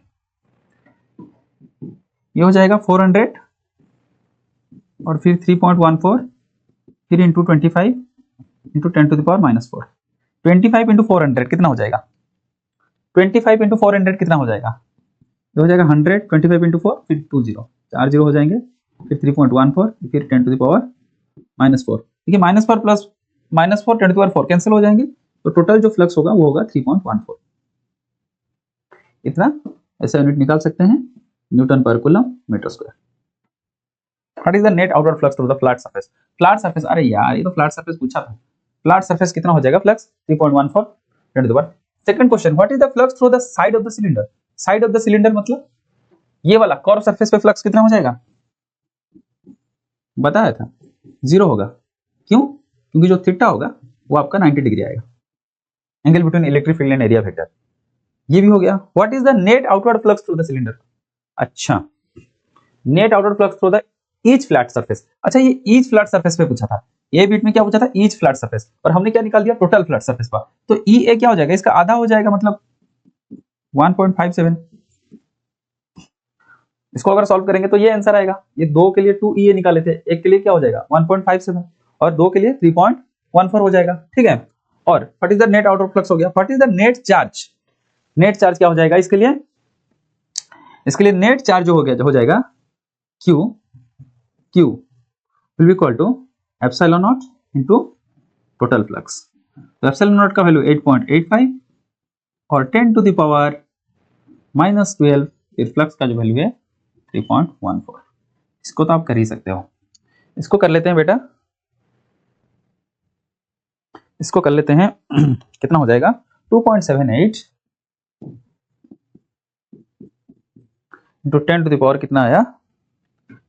ये हो जाएगा 400 और फिर 3.14, फिर इंटू 25 इंटू 10⁻⁻⁴। 25 इंटू 400 कितना हो जाएगा? 25 इंटू 400 कितना हो जाएगा? ये हो जाएगा 100, 25 इंटू 4, फिर 20, 4 0 हो जाएंगे, फिर 3.14, फिर 10⁻⁻⁴। देखिए -4 प्लस -4 10⁻⁴ कैंसिल हो जाएंगे, तो टोटल जो फ्लक्स होगा वो होगा 3.14। इतना ऐसा यूनिट निकाल सकते हैं, न्यूटन पर coulomb metre square. What is the net outward flux through the flat surface? Flat surface, अरे यार ये तो फ्लैट सरफेस पूछा था। फ्लैट सरफेस कितना हो जाएगा flux? 3.14 10 to the power. Second question, what is the flux through the side of the cylinder? Side of the cylinder मतलब ये वाला कर्व सरफेस पे फ्लक्स कितना हो जाएगा? बताया था 0 होगा। क्यों? क्योंकि जो थीटा होगा वो आपका 90 डिग्री आएगा, angle between electric field and area vector. ये भी हो गया। What is the net outward flux through the cylinder? अच्छा, net outward flux through the each flat surface. अच्छा, ये ईच फ्लैट सरफेस पे पूछा था, ए बीट में क्या पूछा था? ईच फ्लैट सरफेस, और हमने क्या निकाल दिया? टोटल फ्लैट सरफेस पर। तो ई ए क्या हो जाएगा? इसका आधा हो जाएगा, मतलब 1.57। इसको अगर सॉल्व करेंगे तो ये आंसर आएगा। ये 2 के लिए 2 ई ए निकाले थे, एक के लिए क्या हो जाएगा? 1.57, और 2 के लिए 3.14 हो जाएगा। ठीक है। और what is the net outward flux हो गया। What is the net charge? Net charge क्या हो जाएगा इसके लिए? इसके लिए नेट चार्ज जो हो जाएगा Q will be equal to epsilon naught into total flux। तो epsilon naught का वैल्यू 8.85 और 10 to the power -12, फिर फ्लक्स का जो वैल्यू है 3.14। इसको तो आप कर ही सकते हो। इसको कर लेते हैं बेटा, इसको कर लेते हैं कितना हो जाएगा? 2.78 इंटू 10 टू द पावर कितना आया?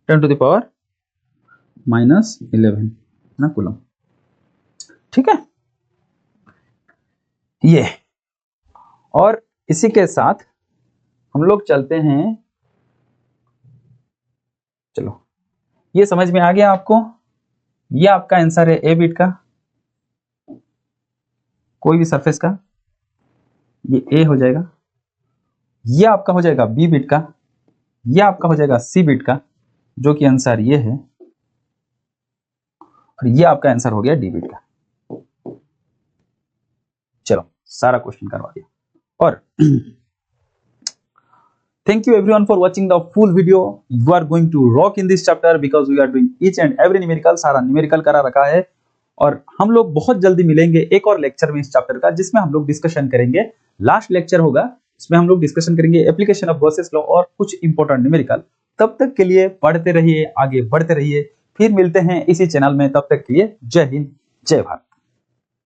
10 टू द पावर -11 ना कूलम। ठीक है, ये। और इसी के साथ हम लोग चलते हैं, चलो ये समझ में आ गया आपको? ये आपका आंसर है ए बीट का, कोई भी सरफेस का, ये ए हो जाएगा। ये आपका हो जाएगा बी बीट का, ये आपका हो जाएगा सी बीट का, जो कि आंसर ये है, और ये आपका आंसर हो गया डी बीट का। चलो सारा क्वेश्चन करवा दिया। और thank you everyone for watching the full video। you are going to rock in this chapter because we are doing each and every numerical। सारा न्यूमेरिकल करा रखा है, और हम लोग बहुत जल्दी मिलेंगे एक और लेक्चर में इस चैप्टर का, जिसमें हम लोग डिस्कशन करेंगे। लास्ट लेक्चर होगा, इसमें हम लोग डिस्कशन करेंगे एप्लीकेशन ऑफ गॉसेस लॉ और कुछ इंपॉर्टेंट न्यूमेरिकल। तब तक के लिए पढ़ते रहिए, आगे बढ़ते रहिए, फिर मिलते हैं इसी चैनल में। तब तक के लिए जय हिंद, जय भारत।